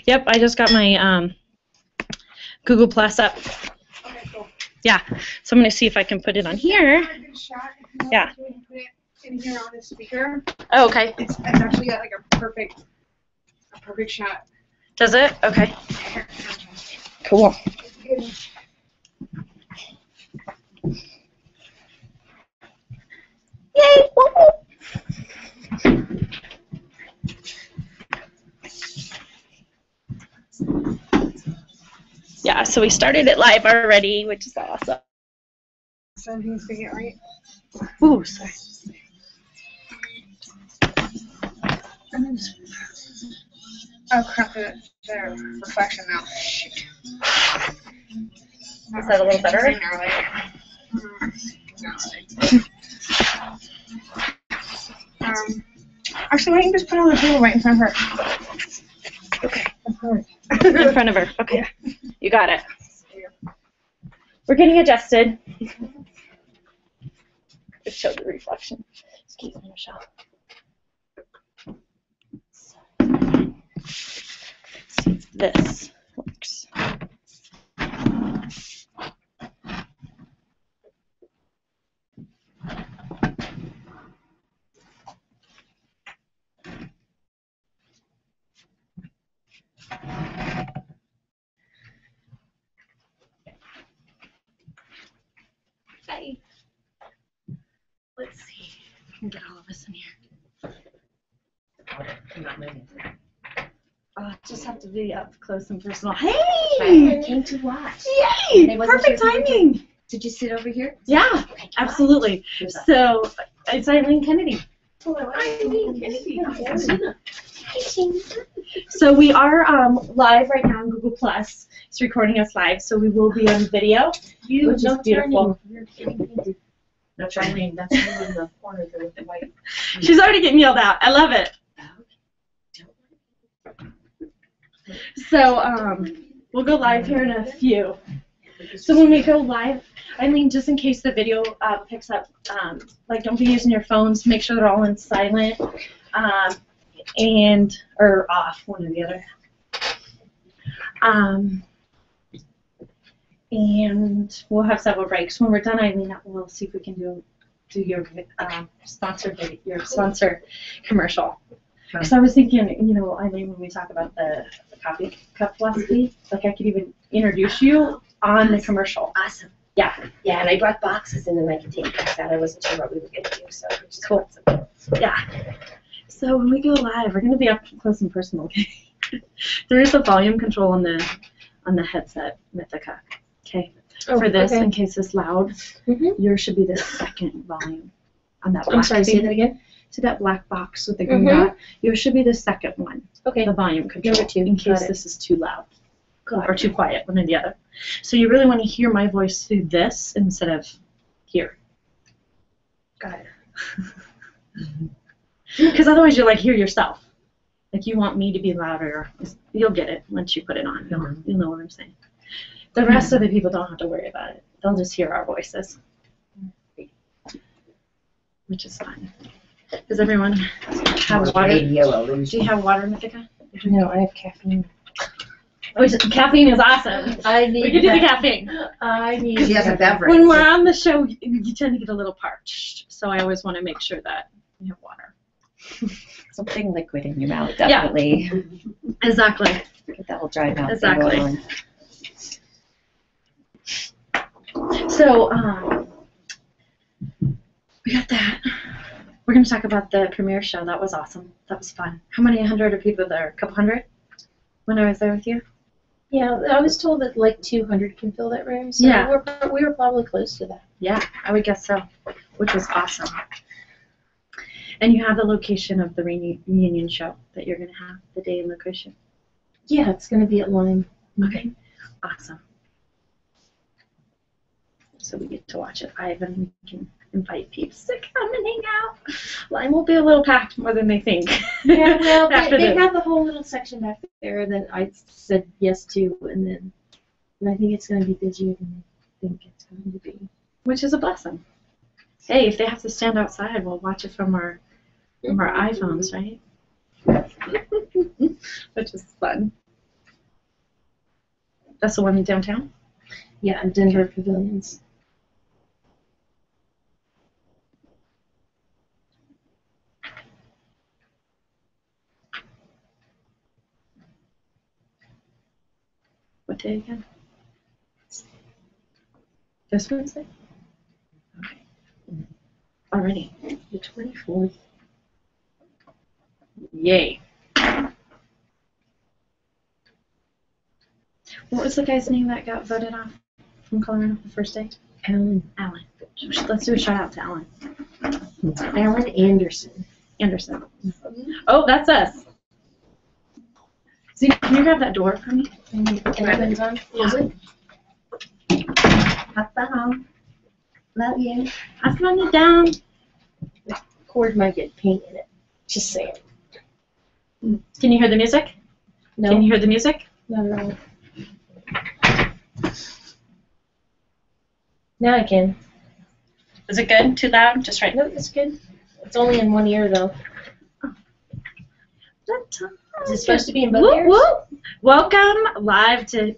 Yep, I just got my Google Plus up. Okay, cool. Yeah, so I'm going to see if I can put it on here. Yeah. Put it in here on the speaker. Oh, okay. It's actually got like a perfect shot. Does it? Okay. Cool. Yay! Woo -woo. Yeah, so we started it live already, which is awesome. So everything's gonna get right. Ooh, sorry. Oh crap! The reflection now. Shoot. Is that a little better? Actually, why don't you just put it on the table right in front of her? Okay. In front of her. Okay. Yeah. You got it. We're getting adjusted. Just show the reflection. Excuse me, Michelle. See if this works. Hi. Let's see if we can get all of us in here. Oh, just have to be up close and personal. Hey! I came to watch. Yay! Perfect timing. Did you sit over here? Yeah, absolutely. So, it's Eileen Kennedy. Eileen Kennedy. So we are live right now on Google Plus. It's recording us live, so we will be on video, which is beautiful. No turning. That's you in the corner there with the white. She's already getting yelled at. I love it. So we'll go live here in a few. So when we go live, Eileen, just in case the video picks up, like don't be using your phones. Make sure they're all in silent or off, one or the other. And we'll have several breaks. When we're done, Eileen, we'll see if we can do your sponsor commercial. Because I was thinking, you know, Eileen, when we talk about the coffee cup philosophy, like I could even introduce you on the commercial. Awesome. Yeah. Yeah, and I brought boxes in and I could take back that. I wasn't sure what we were going to do, so it's cool. Yeah. So when we go live, we're going to be up close and personal, okay? There is a volume control on the headset, Mythica. Okay. Oh, for this, okay. in case it's loud, yours should be the second volume on that black I'm sorry, thing. say that again? See that black box with the green dot? Yours should be the second one. Okay. The volume control. Number 2. In case this is too loud. Or too quiet, one or the other. So you really want to hear my voice through this instead of here. Got it. Because otherwise you'll like hear yourself. Like you want me to be louder. You'll get it once you put it on. You'll know what I'm saying. The rest of the people don't have to worry about it. They'll just hear our voices. Which is fun. Does everyone have water? Do you have water, Mythica? No, I have caffeine. Caffeine is awesome. I need we can do the caffeine. I need She has a beverage. When we're on the show, you tend to get a little parched. So I always want to make sure that you have water. Something liquid in your mouth, definitely. Yeah. Exactly. Get that whole dry mouth. Exactly. So, we got that. We're going to talk about the premiere show. That was awesome. That was fun. How many hundred of people there? A couple hundred when I was there with you? Yeah, I was told that like 200 can fill that room. So yeah. We were probably close to that. Yeah, I would guess so, which was awesome. And you have the location of the reunion show that you're going to have, the day and location. Yeah, it's going to be at Lime. Okay, awesome. So we get to watch it live and we can invite peeps to come and hang out. Lime will be a little packed more than they think. Yeah, well, they have a whole little section back there that I said yes to, and I think it's going to be busier than I think it's going to be. Which is a blessing. Hey, if they have to stand outside, we'll watch it from our iPhones, right? Which is fun. That's the one downtown? Yeah, Denver Pavilions. What day again? This Wednesday? Okay. Already. The 24th. Yay. What was the guy's name that got voted off from Colorado the first day? Alan. Alan. Let's do a shout out to Alan. Alan Anderson. Anderson. Oh, that's us. See, can you grab that door for me? Eleven's on. Close it. Have fun. Love you. I've run it down. The cord might get paint in it. Just saying. Can you hear the music? No. Can you hear the music? Not at all. Now I can. Is it good? Too loud? Just right. Nope, it's good. It's only in one ear though. Is it supposed to be in both ears? Whoop. Welcome live to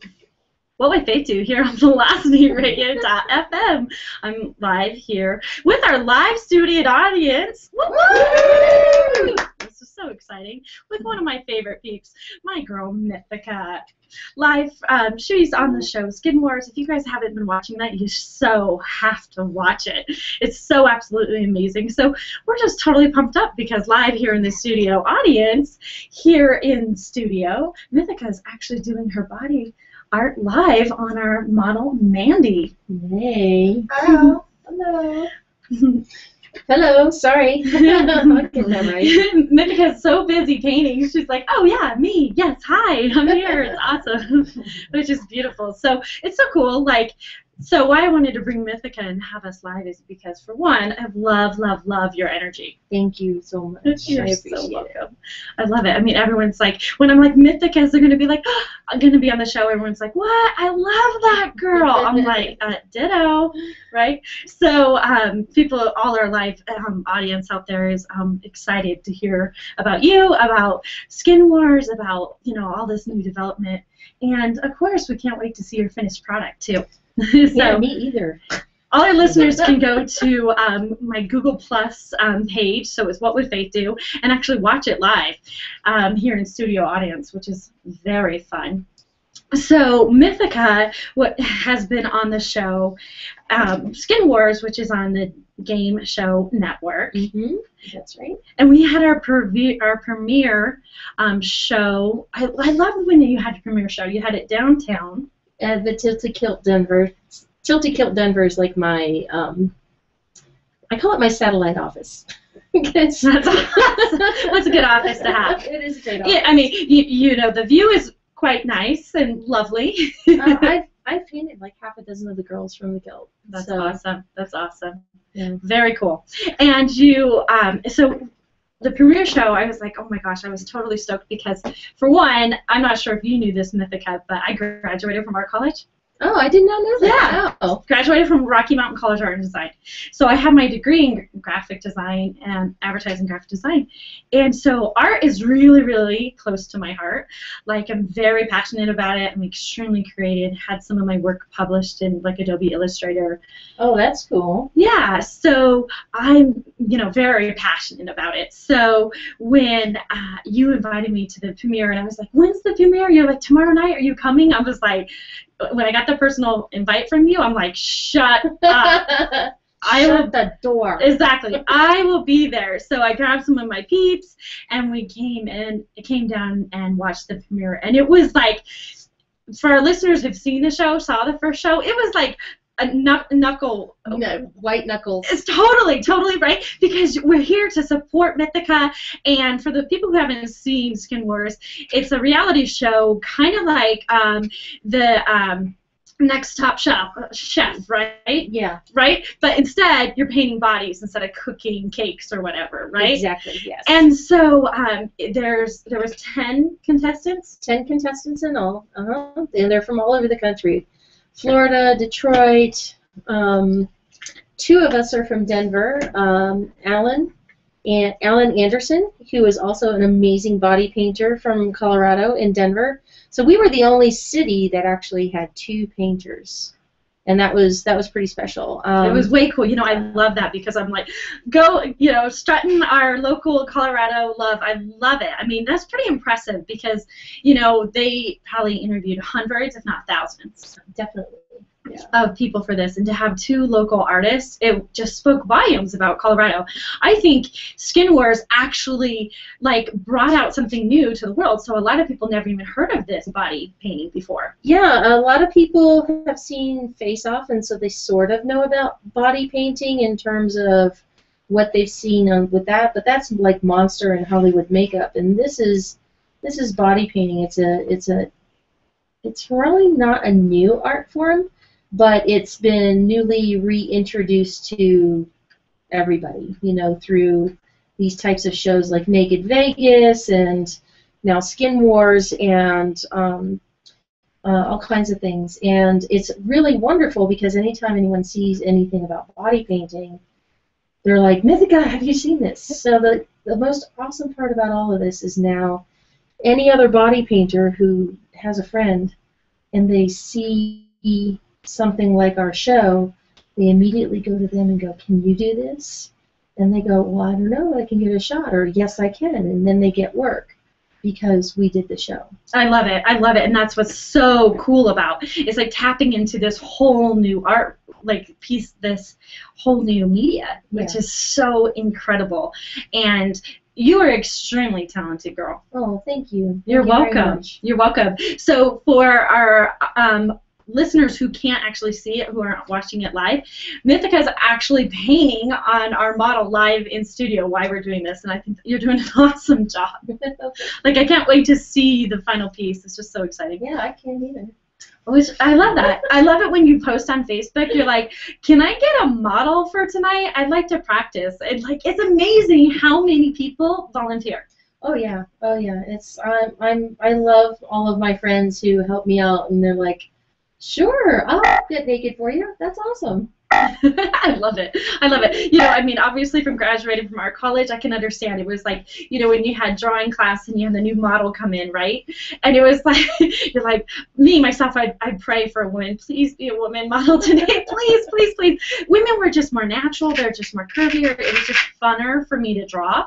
What Would They Do here on VelocityRadio.fm. I'm live here with our live studio audience. Woo! This is so exciting. With one of my favorite peeps, my girl Mythica. Live, she's on the show Skid Wars. If you guys haven't been watching that, you so have to watch it. It's so absolutely amazing. So we're just totally pumped up because live here in the studio audience, here in studio, Mythica is actually doing her body art live on our model Mandy. Hey. Hello. Hello. Hello, sorry. I'm getting that right. Mythica's so busy painting. She's like, oh yeah, me. Yes, hi, I'm here. It's awesome. Which is beautiful. So it's so cool. Like, so why I wanted to bring Mythica and have us live is because, for one, I love, love, love your energy. Thank you so much. You're I so appreciate welcome. I love it. I mean, everyone's like, when I'm like, Mythica's, they're going to be like, oh, I'm going to be on the show. Everyone's like, what? I love that girl. I'm like, ditto, right? So people, all our live audience out there is excited to hear about you, about Skin Wars, about, you know, all this new development. And, of course, we can't wait to see your finished product, too. So, yeah, me either. all our listeners can go to my Google Plus page, so it's What Would Fate Do, and actually watch it live here in studio audience, which is very fun. So Mythica has been on the show Skin Wars, which is on the Game Show Network. Mm-hmm. That's right. And we had our premiere show. I loved when you had your premiere show. You had it downtown. The Tilted Kilt Denver. Tilted Kilt Denver is like my, I call it my satellite office. That's awesome. What's a good office to have? It is a great office. Yeah, I mean, you know, the view is quite nice and lovely. I've painted like half a dozen of the girls from the Kilt. That's awesome. That's awesome. Yeah. Very cool. And you, so the premiere show, I was like, oh my gosh, I was totally stoked because, for one, I'm not sure if you knew this, Mythica, but I graduated from art college. Oh, I did not know that. Yeah. Oh. Graduated from Rocky Mountain College of Art and Design. So I have my degree in graphic design and advertising graphic design. And so art is really, really close to my heart. Like, I'm very passionate about it. I'm extremely creative. Had some of my work published in like Adobe Illustrator. Oh, that's cool. Yeah, so I'm, you know, very passionate about it. So when you invited me to the premiere, and I was like, when's the premiere? You're like, tomorrow night, are you coming? I was like, when I got the personal invite from you, I'm like, shut up. Shut the door. Exactly. I will be there. So I grabbed some of my peeps, and we came down and watched the premiere. And it was like, for our listeners who've seen the show, saw the first show, it was like a knuckle. No, white knuckles. It's totally right, because we're here to support Mythica, and for the people who haven't seen Skin Wars, it's a reality show, kind of like the Next Top Chef, right? Yeah. Right? But instead, you're painting bodies instead of cooking cakes or whatever, right? Exactly, yes. And so there was 10 contestants. 10 contestants in all. And they're from all over the country. Florida, Detroit. 2 of us are from Denver, Alan Alan Anderson, who is also an amazing body painter from Colorado in Denver. So we were the only city that actually had 2 painters. And that was pretty special. It was way cool. You know, I love that because I'm like, go, you know, strutting our local Colorado love. I love it. I mean, that's pretty impressive because, you know, they probably interviewed hundreds, if not thousands. Definitely. Yeah. Of people for this, and to have 2 local artists, it just spoke volumes about Colorado. I think Skin Wars actually like brought out something new to the world, so a lot of people never even heard of this body painting before. Yeah, a lot of people have seen Face Off, and so they sort of know about body painting in terms of what they've seen with that, but that's like monster and Hollywood makeup, and this is body painting. It's really not a new art form, but it's been newly reintroduced to everybody, you know, through these types of shows like Naked Vegas and now Skin Wars and all kinds of things. And it's really wonderful because anytime anyone sees anything about body painting, they're like, Mythica, have you seen this? So the most awesome part about all of this is now any other body painter who has a friend and they see something like our show, they immediately go to them and go, can you do this? And they go, well, I don't know, I can get a shot, or yes, I can, and then they get work because we did the show. I love it, and that's what's so cool about it's like tapping into this whole new art like piece, this whole new media, which is so incredible. And you are extremely talented, girl. Oh, thank you. You're welcome. You're welcome. So for our listeners who can't actually see it, who aren't watching it live, Mythica is actually painting on our model live in studio while we're doing this, and I think you're doing an awesome job. Like, I can't wait to see the final piece. It's just so exciting. Yeah, I can't either. I love that. I love it when you post on Facebook. You're like, can I get a model for tonight? I'd like to practice. And like, it's amazing how many people volunteer. Oh yeah, It's I love all of my friends who help me out, and they're like, sure, I'll get naked for you. That's awesome. I love it. I love it. You know, I mean, obviously from graduating from art college, I can understand. It was like, you know, when you had drawing class and you had the new model come in, right? And it was like, you're like, me, myself, I'd pray for a woman. Please be a woman model today. Please, please, please. Women were just more natural. They're just more curvier. It was just funner for me to draw.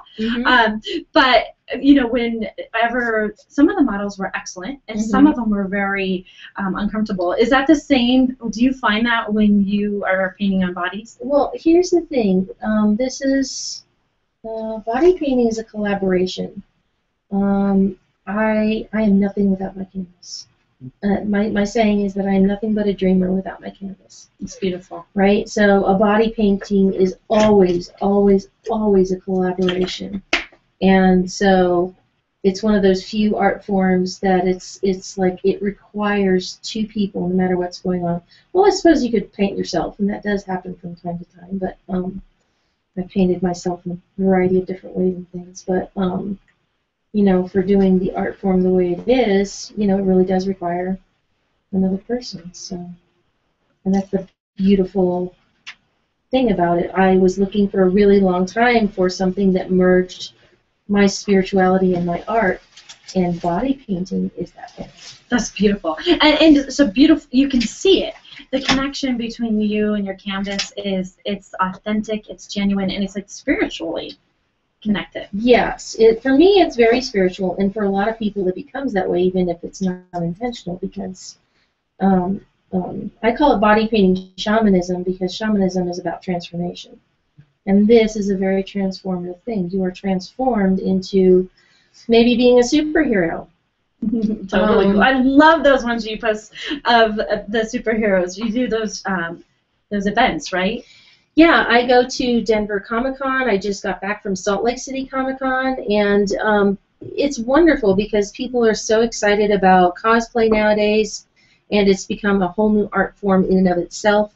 But you know, whenever some of the models were excellent and some of them were very uncomfortable. Is that the same? Do you find that when you are painting on bodies? Well, here's the thing. This is body painting is a collaboration. I am nothing without my canvas. My saying is that I am nothing but a dreamer without my canvas. It's beautiful. Right? So a body painting is always, always, always a collaboration. And so it's one of those few art forms that it's like it requires 2 people no matter what's going on. Well, I suppose you could paint yourself, and that does happen from time to time, but I've painted myself in a variety of different ways and things. But, you know, for doing the art form the way it is, you know, it really does require another person. So, and that's the beautiful thing about it. I was looking for a really long time for something that merged my spirituality and my art, and body painting is that thing. That's beautiful, and it's a beautiful. You can see it. The connection between you and your canvas it's authentic, it's genuine, and it's like spiritually connected. Yes, for me it's very spiritual, and for a lot of people it becomes that way, even if it's not intentional. Because I call it body painting shamanism, because shamanism is about transformation. And this is a very transformative thing. You are transformed into maybe being a superhero. Totally. I love those ones you post of the superheroes. You do those events, right? Yeah, I go to Denver Comic-Con. I just got back from Salt Lake City Comic-Con, and it's wonderful because people are so excited about cosplay nowadays, and it's become a whole new art form in and of itself.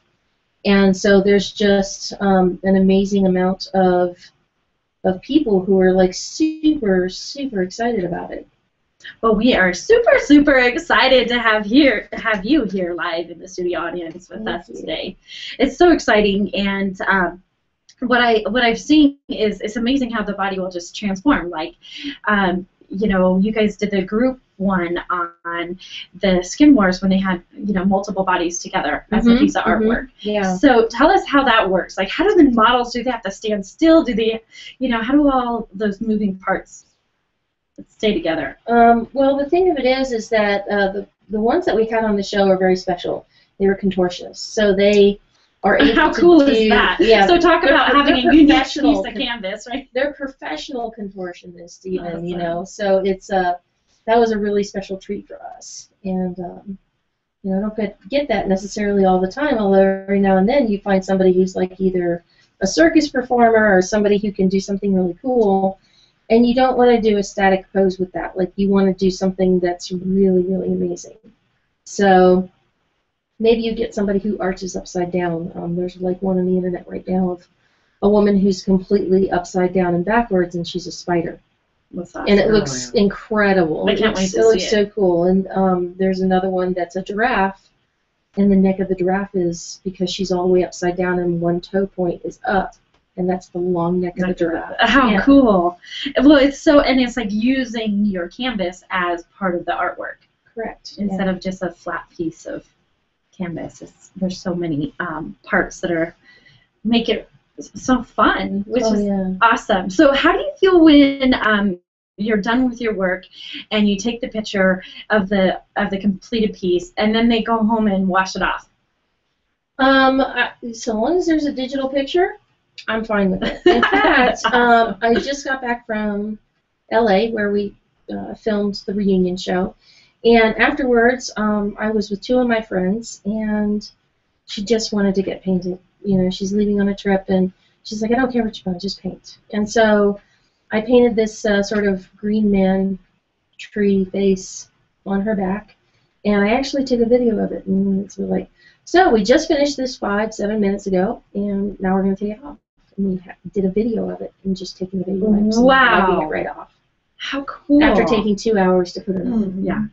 And so there's just an amazing amount of people who are like super, super excited about it. Well, we are super, super excited to have you here live in the studio audience with us today. It's so exciting, and what I've seen is it's amazing how the body will just transform. Like, you know, you guys did the group one on the Skin Wars when they had, you know, multiple bodies together as a piece of artwork. Yeah. So tell us how that works. Like, how do the models, do they have to stand still? Do they, you know, how do all those moving parts stay together? Well, the thing of it is that the ones that we had on the show are very special. They were contortionists, so they are able How to cool do, is that? Yeah, So talk about having a unique piece professional of canvas, right? They're professional contortionists, even, Awesome. you know. So it's that was a really special treat for us, and you know, I don't get that necessarily all the time. Although every now and then you find somebody who's like either a circus performer or somebody who can do something really cool, and you don't want to do a static pose with that. Like, you want to do something that's really, really amazing. So maybe you get somebody who arches upside down. There's like one on the internet right now of a woman who's completely upside down and backwards, and she's a spider. That's awesome. And it looks incredible. I can't wait to see it. It looks it. so cool. And there's another one that's a giraffe, and the neck of the giraffe is, because she's all the way upside down and one toe point is up, and that's the long neck of the giraffe. How cool. Well, it's so, and it's like using your canvas as part of the artwork. Correct. Instead of just a flat piece of canvas. There's so many parts that make it so fun, which is awesome. So how do you feel when you're done with your work and you take the picture of the completed piece and then they go home and wash it off? So long as there's a digital picture, I'm fine with it. In fact, I just got back from LA where we filmed the reunion show. And afterwards, I was with two of my friends, and she just wanted to get painted. You know, she's leaving on a trip, and she's like, I don't care what you buy, just paint. And so I painted this sort of green man tree face on her back, and I actually took a video of it. And it's like, so we just finished this 5-7 minutes ago, and now we're going to take it off. And we did a video of it, and just taking the video of wiping it right off. How cool. After taking 2 hours to put it on. Yeah.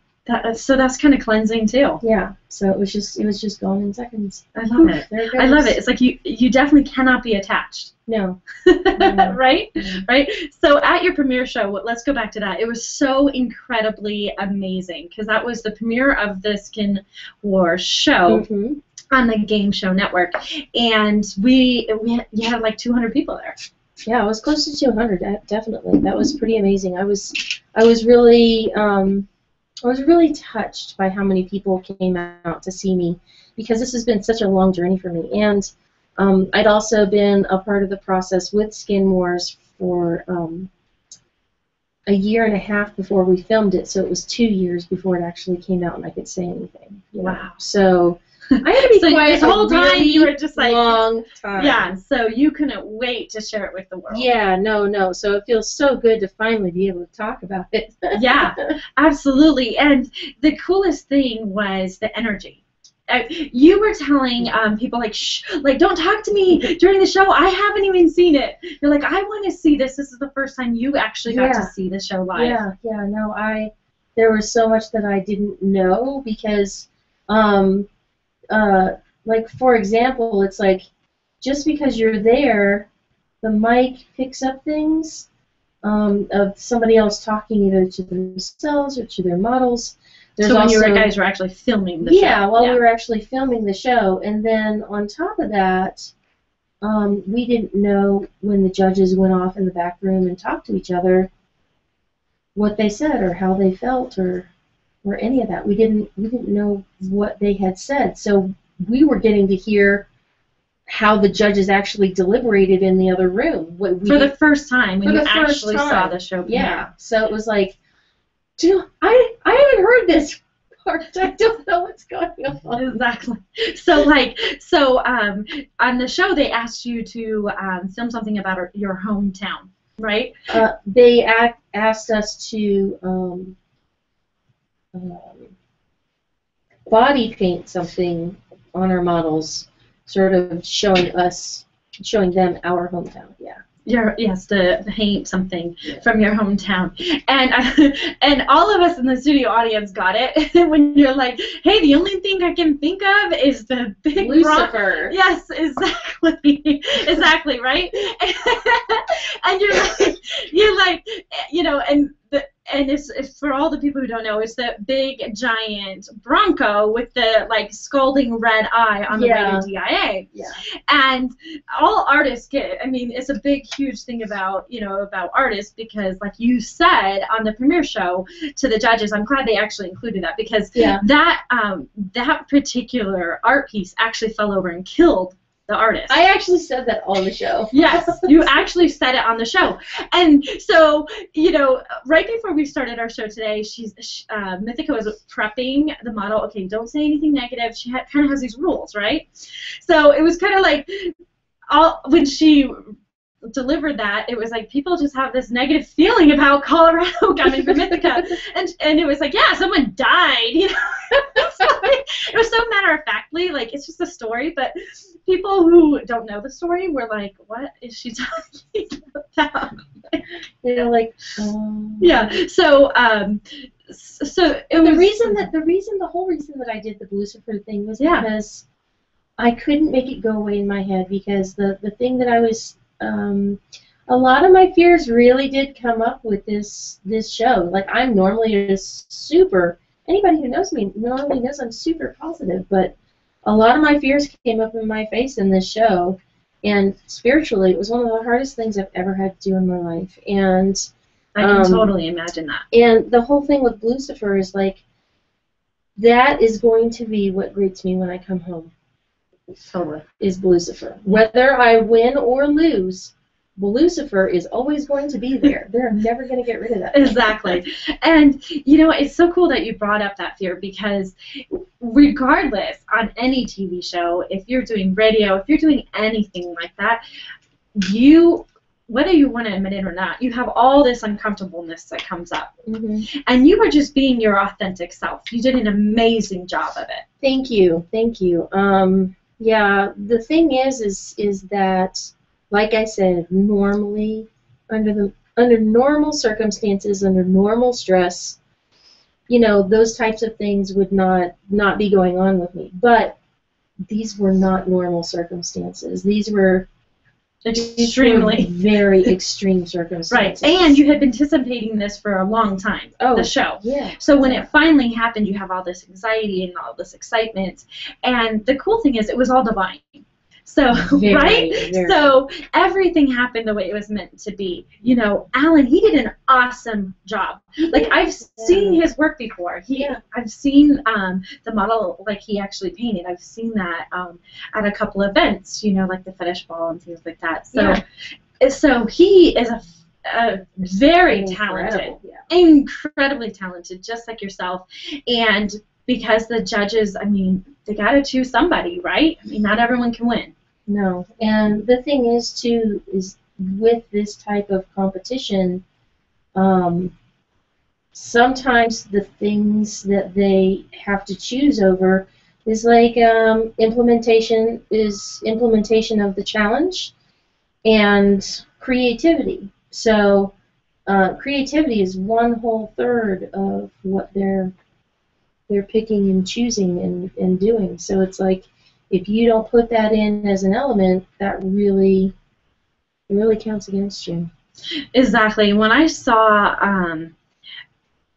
So that's kind of cleansing too. Yeah. So it was just gone in seconds. I love it. I love it. It's like you definitely cannot be attached. No. Right? Mm-hmm. Right? So at your premiere show, let's go back to that. It was so incredibly amazing because that was the premiere of the Skin Wars show on the Game Show Network, and you had like 200 people there. Yeah, it was close to 200. Definitely. That was pretty amazing. I was really touched by how many people came out to see me, because this has been such a long journey for me. And I'd also been a part of the process with Skin Wars for a year and a half before we filmed it, so it was 2 years before it actually came out and I could say anything. Wow. So I had to be quiet the whole time. Really You were just like long time. Yeah. So you couldn't wait to share it with the world. Yeah. No. So it feels so good to finally be able to talk about it. Yeah. Absolutely. And the coolest thing was the energy. You were telling people like, shh, like, don't talk to me during the show. I haven't even seen it. You're like, I want to see this. This is the first time you actually got to see the show live. Yeah. No, there was so much that I didn't know because, like, for example, it's like, just because you're there, the mic picks up things of somebody else talking either to themselves or to their models. So when you guys were actually filming the show. Yeah, while we were actually filming the show. And then on top of that, we didn't know when the judges went off in the back room and talked to each other what they said or how they felt or any of that. We didn't know what they had said. So we were getting to hear how the judges actually deliberated in the other room. For the first time when you actually saw the show premiere. Yeah. So it was like, I haven't heard this part. I don't know what's going on. Exactly. So on the show they asked you to film something about your hometown, right? They asked us to body paint something on our models, sort of showing them our hometown. Yeah. to paint something from your hometown, and all of us in the studio audience got it when you're like, hey, the only thing I can think of is the big Lucifer. Yes, exactly, exactly, right. And you're like, and it's for all the people who don't know, it's the big giant Bronco with the like scalding red eye on the way to DIA. Yeah. And all artists get, I mean, it's a big, huge thing about artists, because like you said on the premiere show to the judges, I'm glad they actually included that, because that particular art piece actually fell over and killed the artist. I actually said that on the show. Yes, you actually said it on the show. And so, right before we started our show today, Mythica was prepping the model. Okay, don't say anything negative. She kind of has these rules, right? So it was kind of like, when she delivered that, it was like people just have this negative feeling about Colorado coming from Mythica, and it was like, yeah, someone died, It was so matter-of-factly, like it's just a story, but people who don't know the story were like, what is she talking about? They're like, yeah. So the whole reason that I did the Lucifer thing was because I couldn't make it go away in my head, because the thing that I was a lot of my fears really did come up with this show. Like, I'm normally anybody who knows me normally knows I'm super positive, but a lot of my fears came up in my face in this show, and spiritually it was one of the hardest things I've ever had to do in my life. And I can totally imagine that. And the whole thing with Lucifer is like, that is going to be what greets me when I come home. Totally. Is Lucifer. Whether I win or lose, Lucifer is always going to be there. They're never going to get rid of that. Exactly. And, it's so cool that you brought up that fear, because regardless, on any TV show, if you're doing radio, if you're doing anything like that, whether you want to admit it or not, you have all this uncomfortableness that comes up. Mm-hmm. And you were just being your authentic self. You did an amazing job of it. Thank you. Yeah, the thing is that, like I said, normally, under normal circumstances, under normal stress, those types of things would not be going on with me. But these were not normal circumstances. These were very extreme circumstances. Right, and you had been anticipating this for a long time, the show. Yeah. So when it finally happened, you have all this anxiety and all this excitement. And the cool thing is, it was all divine. So, So everything happened the way it was meant to be. Alan, he did an awesome job. Like, I've seen his work before. I've seen the model, like, he actually painted. I've seen that at a couple events, like the fetish ball and things like that. So he is a very talented, incredibly talented, just like yourself. And because the judges, I mean, they got to choose somebody, right? I mean, not everyone can win. No, and the thing is, too, is with this type of competition, sometimes the things that they have to choose over is like implementation of the challenge and creativity. So creativity is 1/3 of what they're picking and choosing and doing. So it's like, if you don't put that in as an element, that really counts against you. Exactly. When I saw,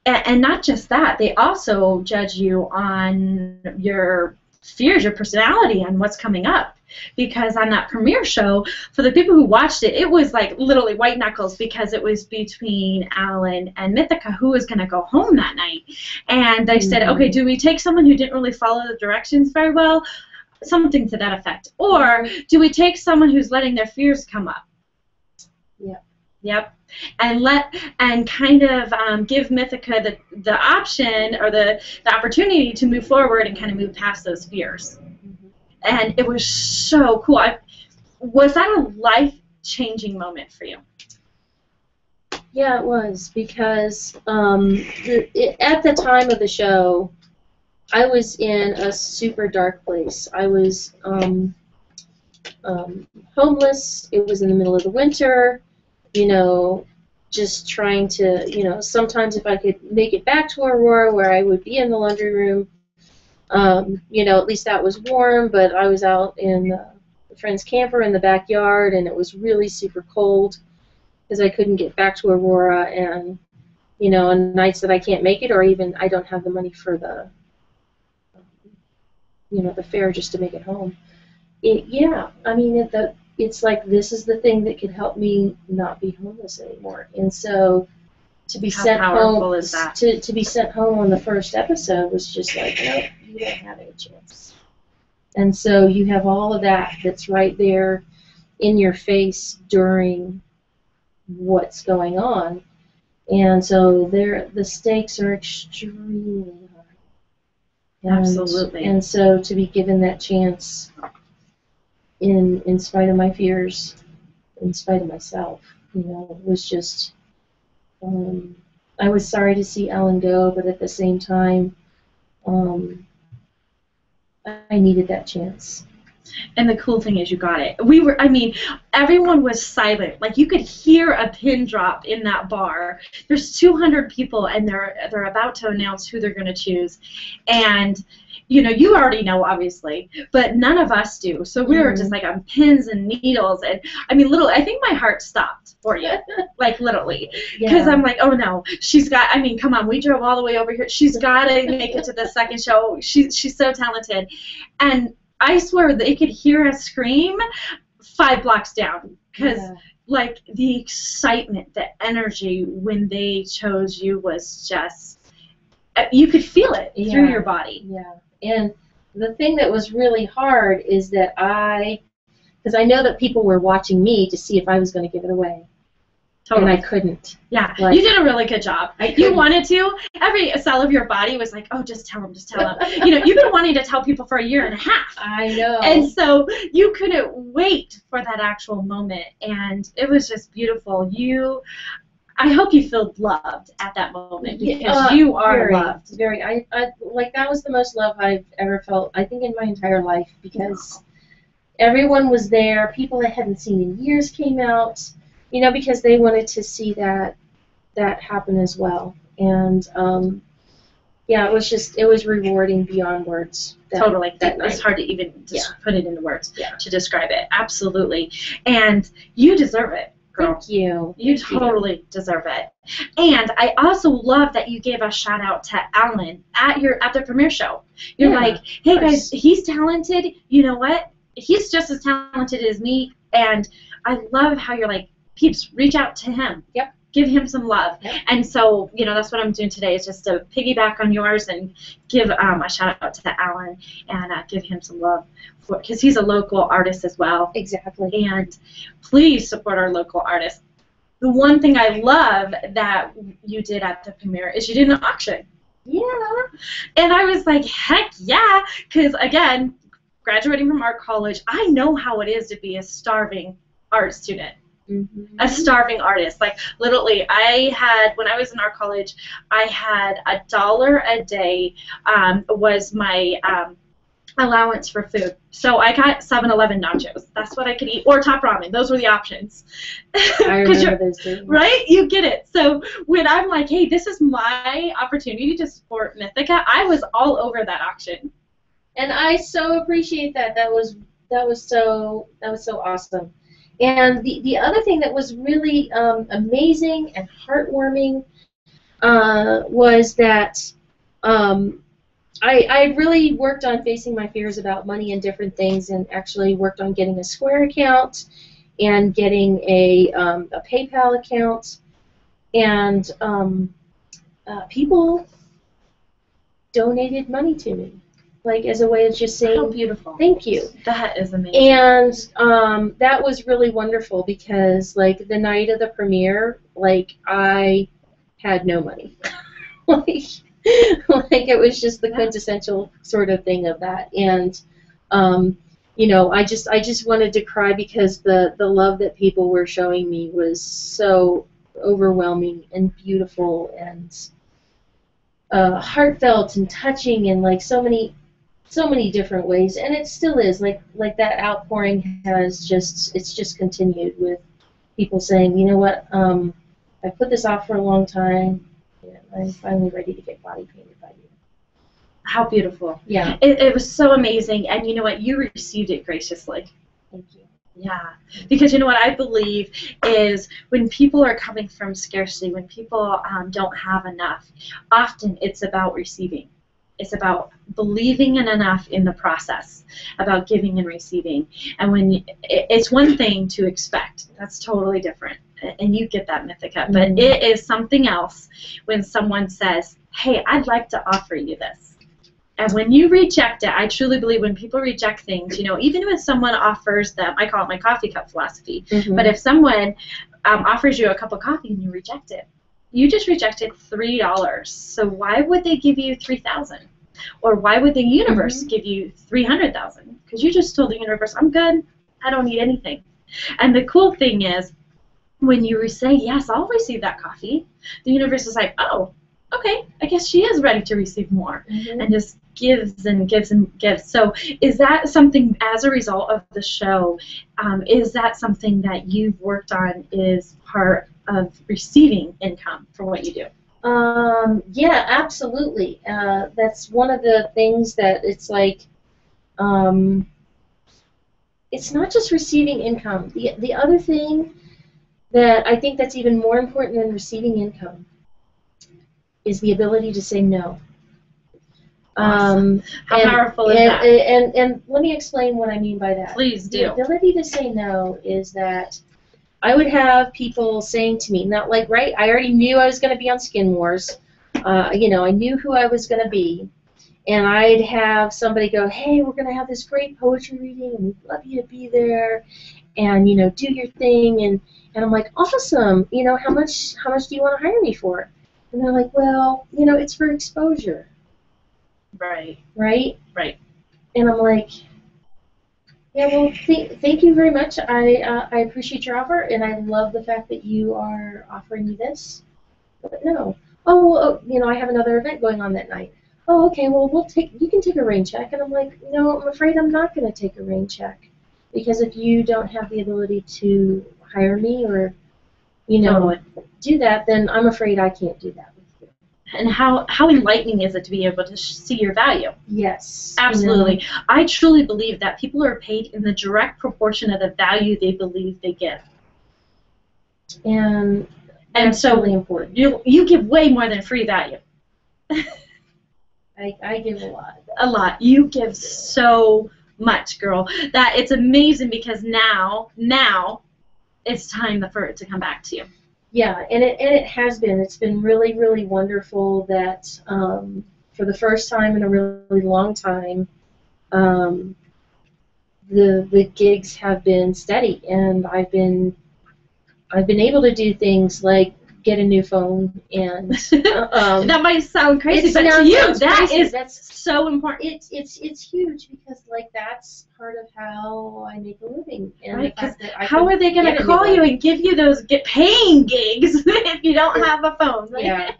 and not just that, they also judge you on your fears, your personality, and what's coming up. Because on that premiere show, for the people who watched it, it was like literally white knuckles, because it was between Alan and Mythica who was going to go home that night. And they said, okay, do we take someone who didn't really follow the directions very well? Something to that effect. Or do we take someone who's letting their fears come up? Yeah. Yep. And kind of give Mythica the option, or the opportunity to move forward and kind of move past those fears. And it was so cool. Was that a life-changing moment for you? Yeah, it was, because at the time of the show, I was in a super dark place. I was homeless. It was in the middle of the winter, you know, just trying to, you know, sometimes if I could make it back to Aurora where I would be in the laundry room, you know, at least that was warm, but I was out in a friend's camper in the backyard, and it was really super cold because I couldn't get back to Aurora, and, you know, on nights that I can't make it, or even I don't have the money for the, you know, the fare just to make it home. Yeah, I mean, it's like this is the thing that could help me not be homeless anymore. And so to be sent home, is that? to be sent home on the first episode was just like, nope, you don't have any chance. And so you have all of that that's right there in your face during what's going on. And so the stakes are extremely high. And, Absolutely. And so to be given that chance in spite of my fears, in spite of myself, you know, was just, I was sorry to see Ellen go, but at the same time, I needed that chance. And the cool thing is you got it. I mean, everyone was silent. Like, you could hear a pin drop in that bar. There's 200 people, and they're about to announce who they're going to choose. And, you know, you already know, obviously, but none of us do. So we were just, like, on pins and needles. And, I mean, I think my heart stopped for you, like, literally. Because I'm like, oh, no, I mean, come on, we drove all the way over here. She's got to make it to the second show. She's so talented. And I swear they could hear us scream 5 blocks down because, like, the excitement, the energy when they chose you was just, you could feel it through your body. Yeah, and the thing that was really hard is that because I know that people were watching me to see if I was going to give it away. Totally. And I couldn't. Yeah, you did a really good job. You wanted to. Every cell of your body was like, oh, just tell them, just tell them. You know, you've been wanting to tell people for 1.5 years. I know. And so you couldn't wait for that actual moment, and it was just beautiful. I hope you feel loved at that moment because you are loved. Very. I like that was the most love I've ever felt, I think, in my entire life because everyone was there. People I hadn't seen in years came out. You know, because they wanted to see that happen as well. And, yeah, it was rewarding beyond words. Totally. It's hard to even just put it into words to describe it. Absolutely. And you deserve it, girl. Thank you. You totally deserve it. And I also love that you gave a shout out to Alan at the premiere show. You're like, hey, guys, he's talented. You know what? He's just as talented as me. And I love how you're like, peeps, reach out to him. Yep. Give him some love. Yep. And so, you know, that's what I'm doing today is just to piggyback on yours and give a shout out to Alan and give him some love because he's a local artist as well. Exactly. And please support our local artists. The one thing I love that you did at the premiere is you did an auction. Yeah. And I was like, heck yeah, because again, graduating from art college, I know how it is to be a starving art student. Mm-hmm. A starving artist. Like, literally, when I was in art college, I had $1 a day was my allowance for food. So I got 7-Eleven nachos. That's what I could eat. Or Top Ramen. Those were the options. I remember those days. Right? You get it. So when I'm like, hey, this is my opportunity to support Mythica, I was all over that auction. And I so appreciate that. That was so awesome. And the other thing that was really amazing and heartwarming was that I really worked on facing my fears about money and different things, and actually worked on getting a Square account and getting a PayPal account, and people donated money to me. Like, as a way of just saying, how beautiful. Thank you. That is amazing. And that was really wonderful because, like, the night of the premiere, like, I had no money. like it was just the quintessential sort of thing of that. And, you know, I just wanted to cry because the love that people were showing me was so overwhelming and beautiful and heartfelt and touching, and, like, so many so many different ways, and it still is like that outpouring has just continued with people saying, you know what, I put this off for a long time, and I'm finally ready to get body painted by you. How beautiful. Yeah. It was so amazing, and you know what, you received it graciously. Thank you. Yeah, because you know what I believe is when people are coming from scarcity, when people don't have enough, often it's about receiving. It's about believing in enough in the process, about giving and receiving. And when it's one thing to expect, that's totally different, and you get that, Mythica. But it is something else when someone says, "Hey, I'd like to offer you this." And when you reject it, I truly believe when people reject things, you know, even when someone offers them, I call it my coffee cup philosophy. But if someone offers you a cup of coffee and you reject it, you just rejected $3. So why would they give you $3,000? Or why would the universe give you $300,000? Because you just told the universe, I'm good, I don't need anything. And the cool thing is, when you say, yes, I'll receive that coffee, the universe is like, oh, okay, I guess she is ready to receive more. And just gives and gives and gives. So is that something, as a result of the show, is that something that you've worked on is part of receiving income for what you do? Yeah, absolutely. That's one of the things that it's like, it's not just receiving income. The other thing that I think that's even more important than receiving income is the ability to say no. Awesome. How powerful is that? And let me explain what I mean by that. Please do. The ability to say no is that I would have people saying to me, not like, right, I already knew I was going to be on Skin Wars. You know, I knew who I was going to be. And I'd have somebody go, hey, we're going to have this great poetry reading, and we'd love you to be there, and, you know, do your thing. And I'm like, awesome. You know, how much do you want to hire me for? And they're like, well, you know, it's for exposure. Right. Right? Right. And I'm like, yeah, well, thank you very much. I appreciate your offer, and I love the fact that you are offering me this. But no. Oh, well, you know, I have another event going on that night. Oh, okay, well, you can take a rain check. And I'm like, no, I'm afraid I'm not going to take a rain check. Because if you don't have the ability to hire me or, you know, do that, then I'm afraid I can't do that with you. And how enlightening is it to be able to see your value? Yes. Absolutely. You know? I truly believe that people are paid in the direct proportion of the value they believe they give. And that's so really important. You give way more than free value. I give a lot. A lot. You give so much, girl, that it's amazing because now it's time for it to come back to you. Yeah, and it has been. It's been really, really wonderful that for the first time in a really long time, the gigs have been steady, and I've been able to do things like get a new phone, and that might sound crazy, but to you that's so important. It's huge because like that's part of how I make a living. And right, because how are they going to call you and give you those paying gigs if you don't have a phone? Right? Yeah.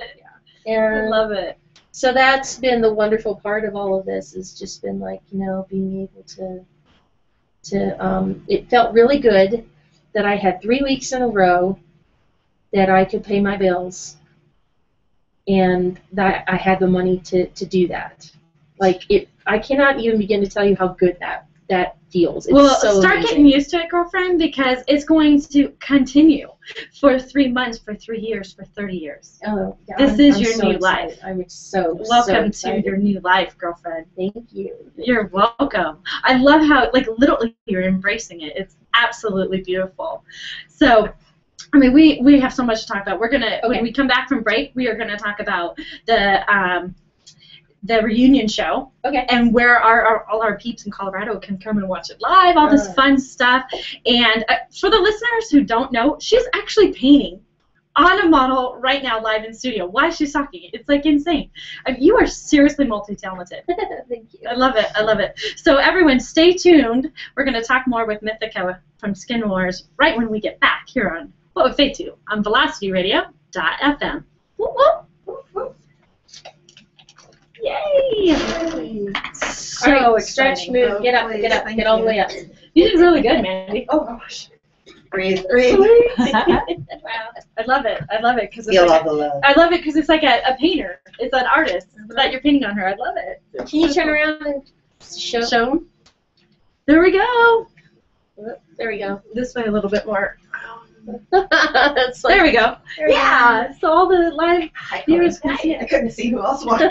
And I love it. So that's been the wonderful part of all of this. Has just been like, you know, being able to it felt really good that I had 3 weeks in a row that I could pay my bills, and that I had the money to do that. Like I cannot even begin to tell you how good that feels. It's well, so start amazing. getting used to it, girlfriend, because it's going to continue for 3 months, for 3 years, for 30 years. Oh, yeah, this is your so new excited. life. I'm so welcome so to your new life, girlfriend. Thank you. You're welcome. I love how, like, literally you're embracing it. It's absolutely beautiful. So, I mean, we have so much to talk about. We're gonna when we come back from break, we are gonna talk about the reunion show. Okay. And where all our peeps in Colorado can come and watch it live. All this fun stuff. And for the listeners who don't know, she's actually painting on a model right now, live in studio. Why is she talking? It's like insane. I mean, you are seriously multi-talented. Thank you. I love it. I love it. So everyone, stay tuned. We're gonna talk more with Mythica from Skin Wars right when we get back here on What Would Fate Do on VelocityRadio.fm. Whoop, whoop. Yay! So All right, exciting. stretch, move, get up, get up, get all the way up. You did really good, Mandy. Oh gosh. Breathe, breathe. Wow. I love it. I love it because Feel all like the love. I love it because it's like a painter. It's an artist that you're painting on her. I love it. Can you turn around and show? Show 'em. There we go. There we go. This way a little bit more. That's like, There we go. there we go. Yeah. So all the live viewers can see I it. couldn't see who else was.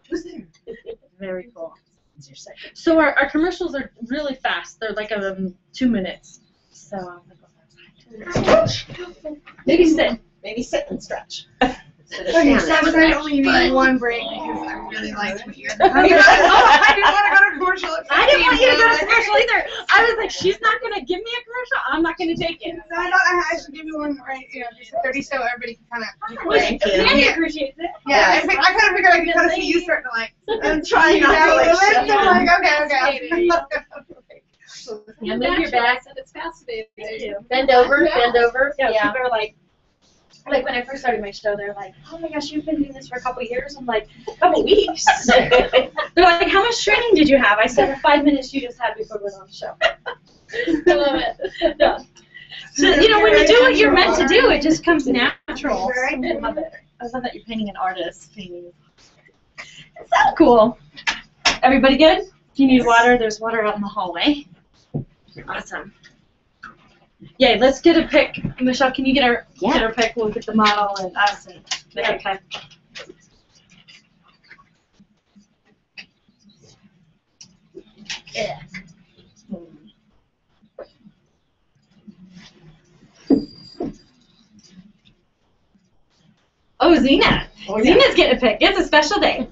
Who's there? Very cool. Who's your second? So our commercials are really fast. They're like 2 minutes. So Maybe sit. Maybe sit and stretch. Okay, so I only need one break because I really liked what you guys I didn't want to go to commercial. I didn't want you to go to commercial either. I was like, she's not gonna give me a commercial. I'm not gonna take it. So I thought I should give you one right, just 30 so everybody can kind of. Thank you. Mandy appreciates it. Yeah, I kind of figured I could kind of see you starting to like. I'm trying not to like shut I'm down. like, okay. Yeah, move your back. And it's fascinating. Bend over, bend over. Yeah, Yeah. people are like when I first started my show, they're like, oh my gosh, you've been doing this for a couple years. I'm like, a couple weeks. They're like, how much training did you have? I said, 5 minutes you just had before we went on the show. I love it. Yeah. So, when you do what you're meant to do, it just comes natural. I love it. I love that you're painting an artist. It's so cool. Everybody good? If you need water, there's water out in the hallway. Awesome. Yay, let's get a pic. Michelle, can you get her pic? We'll get the model and us and Mythica. Yeah. Oh, Zena. Zena's getting a pic. It's a special day.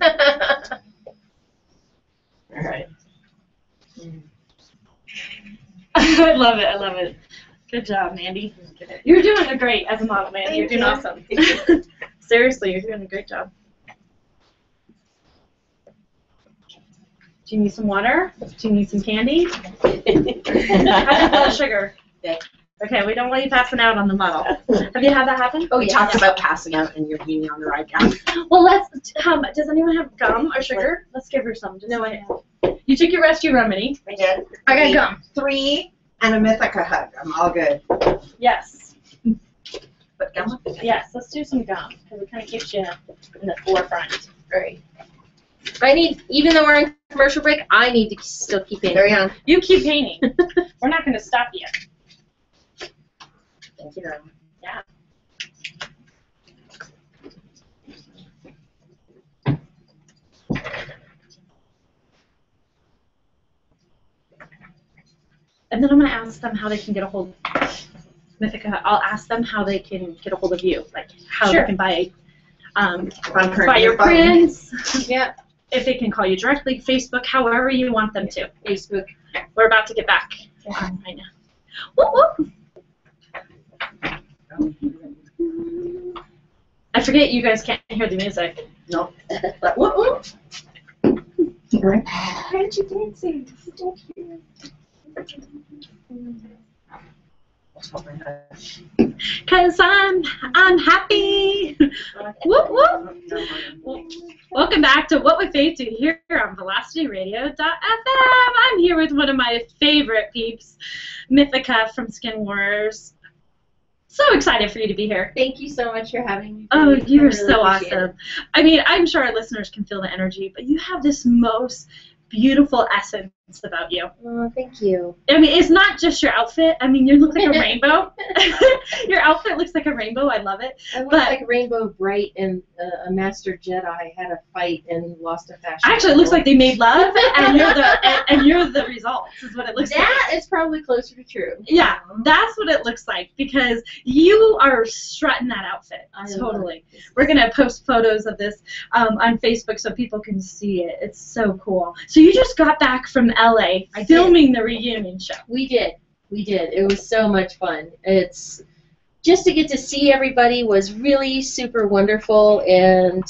All right. I love it. I love it. Good job, Mandy. You're doing great as a model, Mandy. You're doing awesome. Seriously, you're doing a great job. Do you need some water? Do you need some candy? How's your blood sugar? Okay, we don't want you passing out on the model. Have you had that happen? We talked about passing out and you're being on the ride down. Well, does anyone have gum or sugar? Let's give her some. No, I have. You took your rescue remedy. I did. I got gum. 3 and a Mythica hug. I'm all good. Yes. But gum? Yes, let's do some gum, because it kind of keeps you in the forefront. Right. I need, even though we're on commercial break, I need to still keep painting. Carry on. You keep painting. We're not going to stop you. Thank you. Yeah. And then I'm going to ask them how they can get a hold of Mythica. I'll ask them how they can get a hold of you, like how they can buy your prints. Yeah. If they can call you directly, Facebook, however you want them to. Facebook. We're about to get back right now. Whoop, whoop. I forget you guys can't hear the music. No. But whoop whoop. Why aren't you dancing? Cause I'm happy. Whoop whoop. Welcome back to What We Faith Do here on VelocityRadio.fm. I'm here with one of my favorite peeps, Mythica from Skin Wars. So excited for you to be here. Thank you so much for having me. Oh, you I are really so appreciate awesome. it. I mean, I'm sure our listeners can feel the energy, but you have this most beautiful essence about you. Oh, thank you. I mean, it's not just your outfit. I mean, you look like a rainbow. Your outfit looks like a rainbow. I love it. I look But- like Rainbow Bright and a Master Jedi had a fight and lost a fashion. Actually, it looks like they made love, and you're the results. Is what it looks like. That is probably closer to true. Yeah, that's what it looks like because you are strutting that outfit. I love Totally. We're gonna post photos of this on Facebook so people can see it. It's so cool. So you just got back from LA filming the reunion show. We did. It was so much fun. It's just to get to see everybody was really super wonderful, and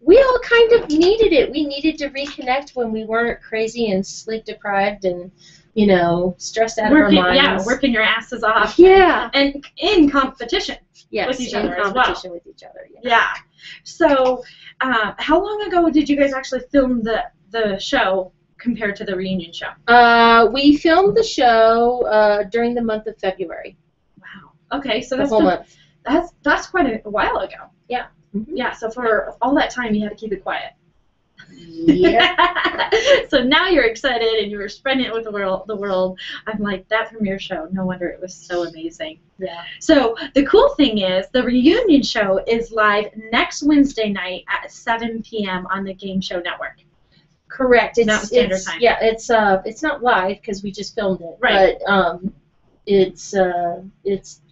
we all kind of needed it. We needed to reconnect when we weren't crazy and sleep deprived and, you know, stressed out of our minds. Yeah, working your asses off. Yeah. And in competition Yes, with each in other as well. competition with each other. Yeah. Yeah. So, how long ago did you guys actually film the show compared to the reunion show? We filmed the show during the month of February. Wow. Okay, so The that's whole month. that's quite a while ago. Yeah. Mm-hmm. Yeah. So for all that time, you had to keep it quiet. Yeah. So now you're excited and you were spreading it with the world. I'm like, that premiere show, no wonder it was so amazing. Yeah. So the cool thing is the reunion show is live next Wednesday night at 7 p.m. on the Game Show Network. Correct. Mountain Standard Time. Yeah, it's not live because we just filmed it. Right. But it's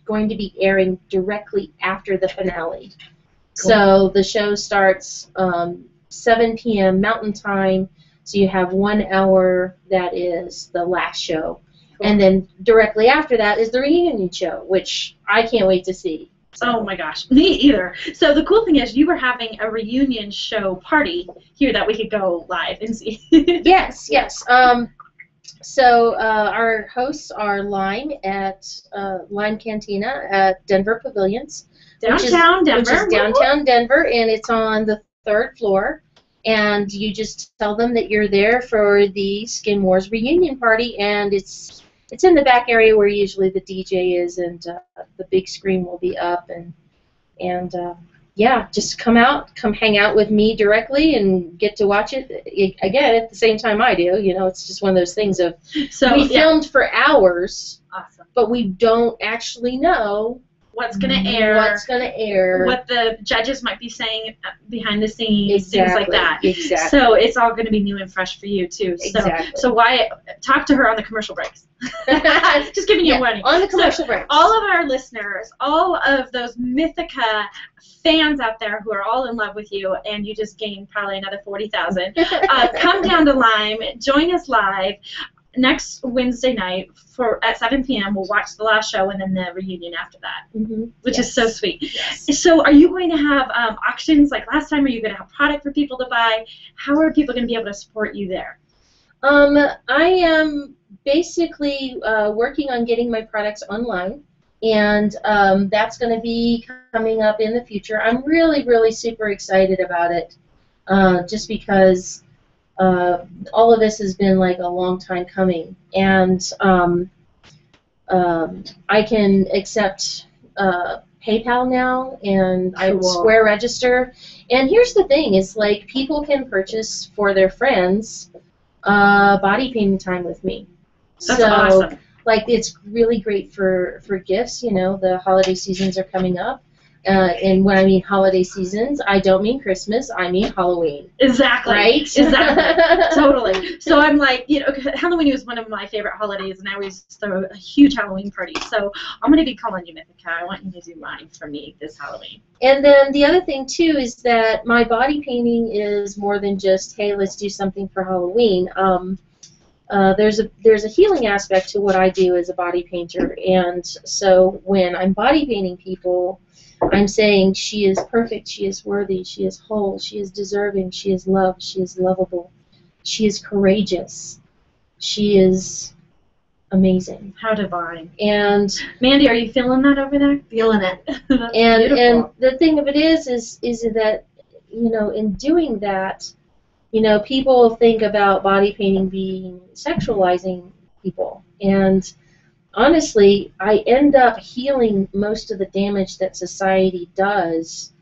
going to be airing directly after the finale. Cool. So the show starts 7 p.m. Mountain Time, so you have 1 hour that is the last show. Cool. And then directly after that is the reunion show, which I can't wait to see. So. Oh my gosh, me either. So the cool thing is you were having a reunion show party here that we could go live and see. Yes, yes. So our hosts are Lime at Lime Cantina at Denver Pavilions. Downtown Denver. Which is downtown Denver, and it's on the 3rd floor. And you just tell them that you're there for the Skin Wars reunion party, and it's in the back area where usually the DJ is, and the big screen will be up, and yeah, just come hang out with me directly and get to watch it again at the same time I do. You know, it's just one of those things of we filmed for hours, awesome, but we don't actually know what's going to air, what the judges might be saying behind the scenes, exactly, things like that. Exactly. So it's all going to be new and fresh for you too. Exactly. So why talk to her on the commercial breaks? Just giving you a warning. On the commercial breaks. All of our listeners, all of those Mythica fans out there who are all in love with you, and you just gained probably another 40,000. Come down to Lime, join us live. Next Wednesday night at 7 p.m. we'll watch the last show and then the reunion after that, which is so sweet. Yes. So are you going to have auctions like last time? Are you going to have product for people to buy? How are people going to be able to support you there? I am basically working on getting my products online, and that's going to be coming up in the future. I'm really, really super excited about it, just because all of this has been like a long time coming, and I can accept PayPal now, and I Square Register. And here's the thing: is like people can purchase for their friends body painting time with me. That's awesome. Like it's really great for gifts. You know, the holiday seasons are coming up. And when I mean holiday seasons, I don't mean Christmas, I mean Halloween. Exactly. Right? Exactly. Totally. So I'm like, you know, Halloween was one of my favorite holidays, and I always throw a huge Halloween party. So I'm going to be calling you, Mythica. I want you to do mine for me this Halloween. And then the other thing, too, is that my body painting is more than just, hey, let's do something for Halloween. There's a healing aspect to what I do as a body painter. And so when I'm body painting people, I'm saying she is perfect, she is worthy, she is whole, she is deserving, she is loved, she is lovable, she is courageous, she is amazing. How divine. And Mandy, are you feeling that over there? Feeling it. and the thing of it is that, you know, in doing that, you know, people think about body painting being sexualizing people, and honestly, I end up healing most of the damage that society does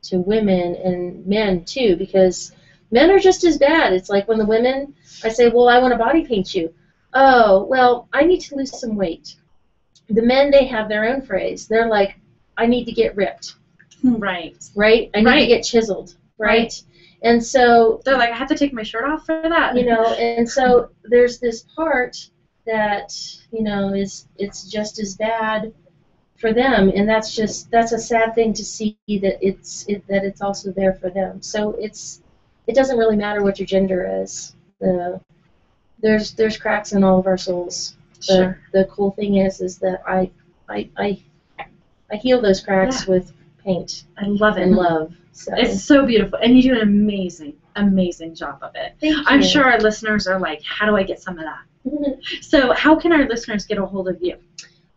to women and men, too, because men are just as bad. It's like when the women, I say, well, I want to body paint you. Oh, well, I need to lose some weight. The men, they have their own phrase. They're like, I need to get ripped. Right. Right? I need to get chiseled. Right? And so they're like, I have to take my shirt off for that. You know, and so there's this part that, you know, it's just as bad for them, and that's a sad thing to see that it's also there for them. So it doesn't really matter what your gender is. There's cracks in all of our souls. Sure. The cool thing is that I heal those cracks with paint. I love it. And love. So It's so beautiful, and you do an amazing, amazing job of it. thank you. I'm sure our listeners are like, how do I get some of that? So how can our listeners get a hold of you?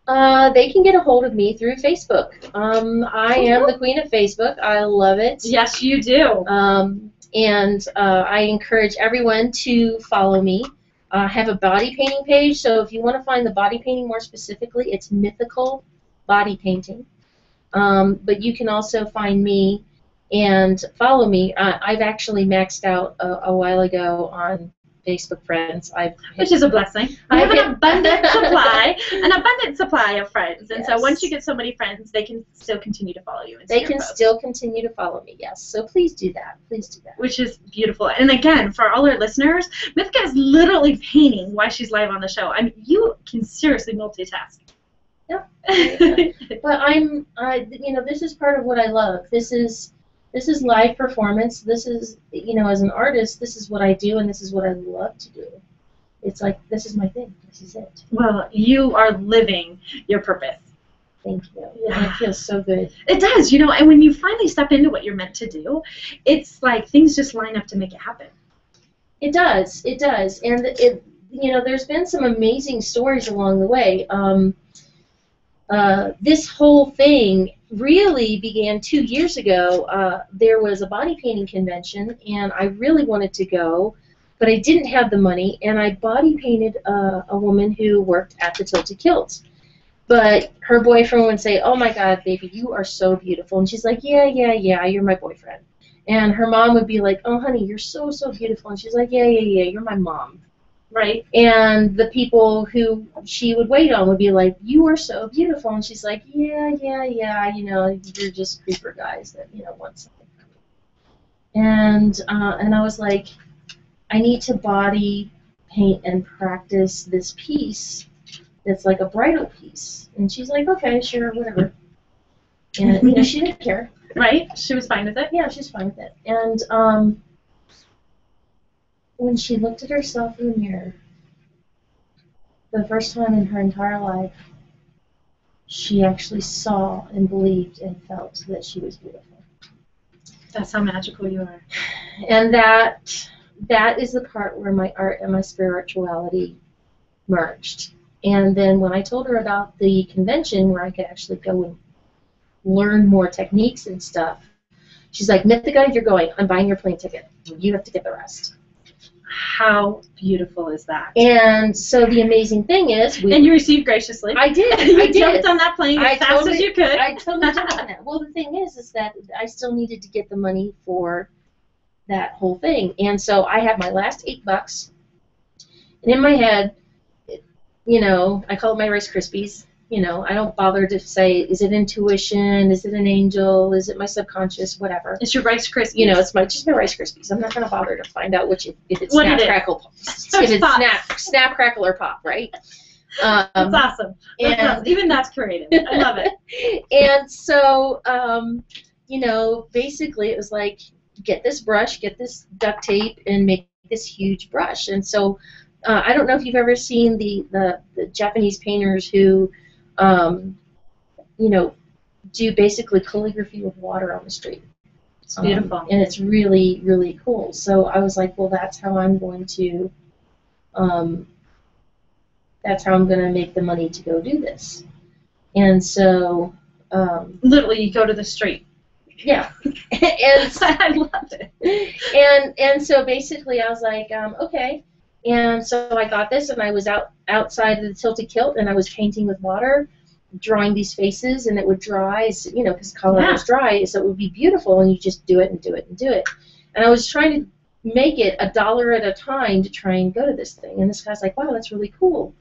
They can get a hold of me through Facebook. I am the queen of Facebook. I love it. Yes, you do. And I encourage everyone to follow me. I have a body painting page, so if you want to find the body painting more specifically, it's Mythical Body Painting. But you can also find me and follow me. I've actually maxed out a while ago on Facebook friends. Which is a blessing. I have an abundant supply of friends, and so once you get so many friends, they can still continue to follow you. They can still continue to follow me, yes. So please do that. Please do that. Which is beautiful. And again, for all our listeners, Mythica is literally painting while she's live on the show. I mean, you can seriously multitask. Yep. But this is part of what I love. This is live performance. This is, as an artist, this is what I do, and this is what I love to do. It's like, this is my thing. This is it. Well, you are living your purpose. Thank you. Yeah. It feels so good. It does, and when you finally step into what you're meant to do, it's like things just line up to make it happen. It does. It does. And there's been some amazing stories along the way. This whole thing really began 2 years ago. There was a body painting convention, and I really wanted to go, but I didn't have the money, and I body painted a woman who worked at the Tilted Kilt. But her boyfriend would say, "Oh my God, baby, you are so beautiful," and she's like, "Yeah, you're my boyfriend." And her mom would be like, "Oh honey, you're so beautiful," and she's like, "Yeah, you're my mom." Right? And the people who she would wait on would be like, "You are so beautiful," and she's like, yeah, you're just creeper guys that, want something from me. And I was like, I need to body paint and practice this piece that's like a bridal piece. And she's like, okay, sure, whatever. And, she didn't care. Right? She was fine with it? Yeah, she's fine with it. And, when she looked at herself in the mirror, the first time in her entire life, she actually saw and believed and felt that she was beautiful. That's how magical you are. And that is the part where my art and my spirituality merged. And then when I told her about the convention where I could actually go and learn more techniques and stuff, she's like, "Mythica, you're going. I'm buying your plane ticket. You have to get the rest." How beautiful is that? And so the amazing thing is, and you received graciously. I did. You jumped on that plane as fast as you could. I totally jumped on that. Well, the thing is that I still needed to get the money for that whole thing, and so I had my last $8, and in my head, I call it my Rice Krispies. I don't bother to say, is it intuition, is it an angel, is it my subconscious, whatever. It's your Rice Krispies. It's just my Rice Krispies. I'm not going to bother to find out if it's Snap, Crackle, Snap, Crackle, or Pop, right? That's awesome. Even that's creative. I love it. And so, basically it was like, get this brush, get this duct tape, and make this huge brush. And so, I don't know if you've ever seen the Japanese painters who, do basically calligraphy with water on the street. It's beautiful. And it's really, really cool. So I was like, well, that's how I'm going to make the money to go do this. And so... literally, you go to the street. Yeah. And I love it. And so basically I was like, okay. And so I got this, and I was outside of the Tilted Kilt, and I was painting with water, drawing these faces, and it would dry, because color was dry, so it would be beautiful, and you just do it and do it and do it. And I was trying to make it $1 at a time to try and go to this thing. And this guy's like, wow, that's really cool.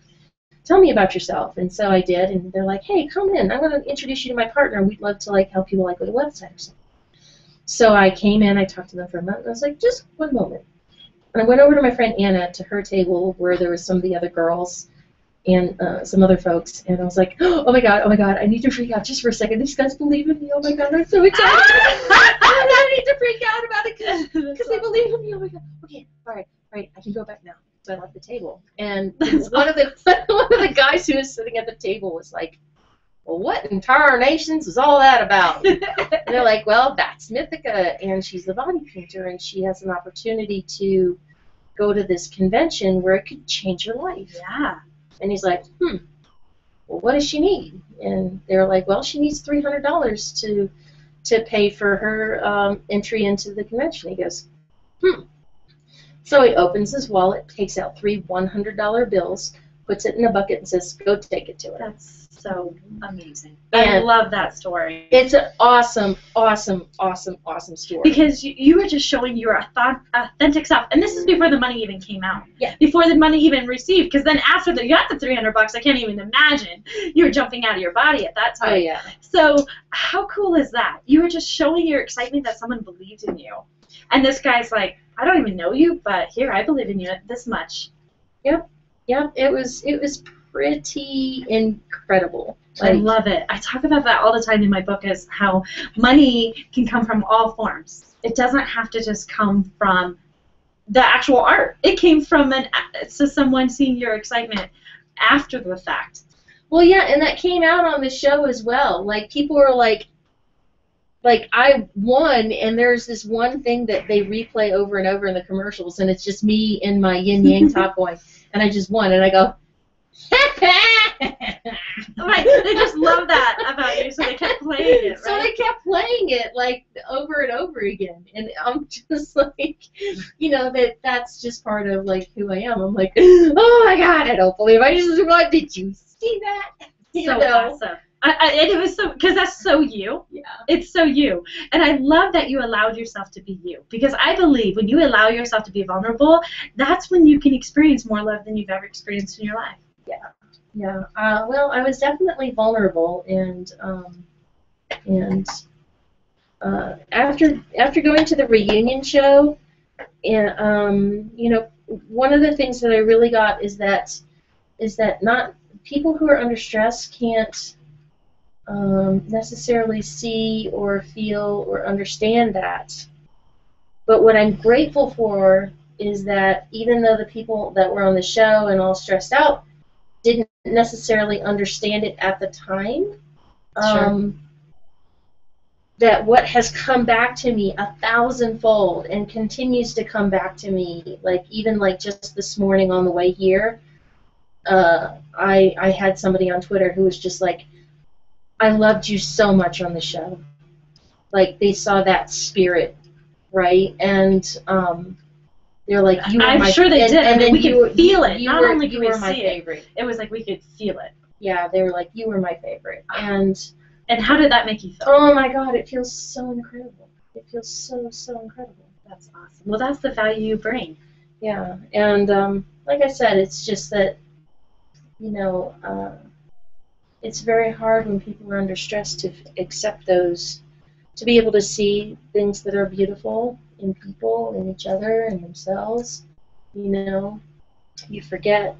Tell me about yourself. And so I did, and they're like, hey, come in. I'm going to introduce you to my partner. We'd love to help people with a website or something. So I came in, I talked to them for a month, and I was like, just one moment. And I went over to my friend Anna, to her table where there was some of the other girls and some other folks, and I was like, oh my god, I need to freak out just for a second. These guys believe in me. Oh my god, I'm so excited. I need to freak out about it because they believe in me. Oh my god. Okay, all right, I can go back now. So I left the table, and one of the guys who was sitting at the table was like, well, what in tarnations is all that about? And they're like, well, that's Mythica, and she's the body painter, and she has an opportunity to go to this convention where it could change her life. Yeah. And he's like, well, what does she need? And they're like, well, she needs $300 to pay for her entry into the convention. He goes, So he opens his wallet, takes out 3 $100 bills, puts it in a bucket, and says, go take it to her. That's so amazing. And I love that story. It's an awesome, awesome, awesome, awesome story. Because you were just showing your authentic self. And this is before the money even came out. Yeah. Before the money even received. Because then after you got the $300, I can't even imagine. You were jumping out of your body at that time. Oh, yeah. So how cool is that? You were just showing your excitement that someone believed in you. And this guy's like, I don't even know you, but here, I believe in you this much. Yep. It was pretty incredible. I love it. I talk about that all the time in my book, is how money can come from all forms. It doesn't have to just come from the actual art. It came from someone seeing your excitement after the fact. Well, yeah, and that came out on the show as well. Like, people were like I won, and there's this one thing that they replay over and over in the commercials, and it's just me in my yin-yang top going, and I just won, and I go, Right, they just love that about you, so they kept playing it, right? So they kept playing it, like, over and over again, and I'm just like, that's just part of, like, who I am. I'm like, oh my God, I don't believe I just won. Did you see that? So awesome. And it was so, because that's so you. Yeah. It's so you. And I love that you allowed yourself to be you. Because I believe when you allow yourself to be vulnerable, that's when you can experience more love than you've ever experienced in your life. Yeah. Well, I was definitely vulnerable, and after going to the reunion show, and one of the things that I really got is that not people who are under stress can't necessarily see or feel or understand that. But what I'm grateful for is that even though the people that were on the show and all stressed out didn't necessarily understand it at the time, Sure. that what has come back to me 1,000-fold and continues to come back to me, even just this morning on the way here, I had somebody on Twitter who was just like, I loved you so much on the show. Like, they saw that spirit, right? And they're like, you were I'm my sure they did, and then we could feel it. You Not were, only you could we were my see favorite. it was like we could feel it. Yeah, they were like, you were my favorite. And how did that make you feel? oh my God, it feels so incredible. It feels so, so incredible. That's awesome. Well, that's the value you bring. Yeah, and like I said, it's just that, it's very hard when people are under stress to accept those, to be able to see things that are beautiful in people, in each other, and themselves. You forget.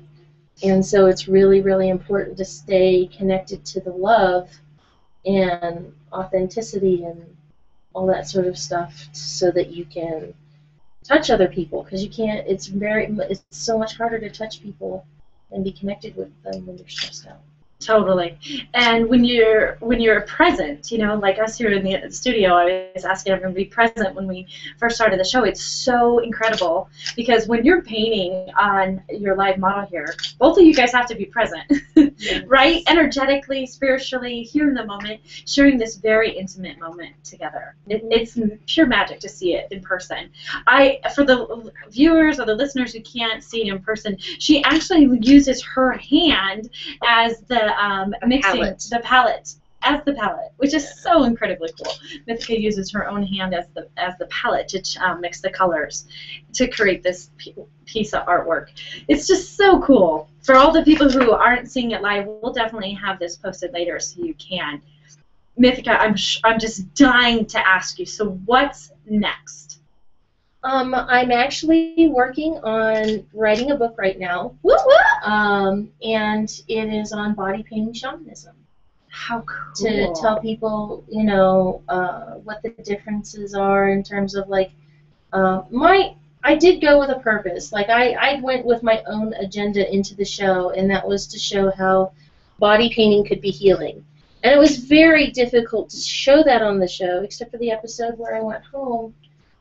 And so it's really, really important to stay connected to the love and authenticity and all that sort of stuff, so that you can touch other people, because you can't. It's so much harder to touch people and be connected with them when you're stressed out. Totally. And when you're present, like us here in the studio, I was asking everyone to be present when we first started the show. It's so incredible, because when you're painting on your live model here, both of you guys have to be present, right? Energetically, spiritually, here in the moment, sharing this very intimate moment together. It's pure magic to see it in person. For the viewers or the listeners who can't see it in person, she actually uses her hand as the palette, which is so incredibly cool. Mythica uses her own hand as the palette to mix the colors to create this piece of artwork. It's just so cool. For all the people who aren't seeing it live, we'll definitely have this posted later so you can. Mythica, I'm just dying to ask you. So what's next? I'm actually working on writing a book right now. Woo woo! And it is on body painting shamanism. How cool. To tell people, what the differences are in terms of, I did go with a purpose. I went with my own agenda into the show, and that was to show how body painting could be healing. And it was very difficult to show that on the show, except for the episode where I went home.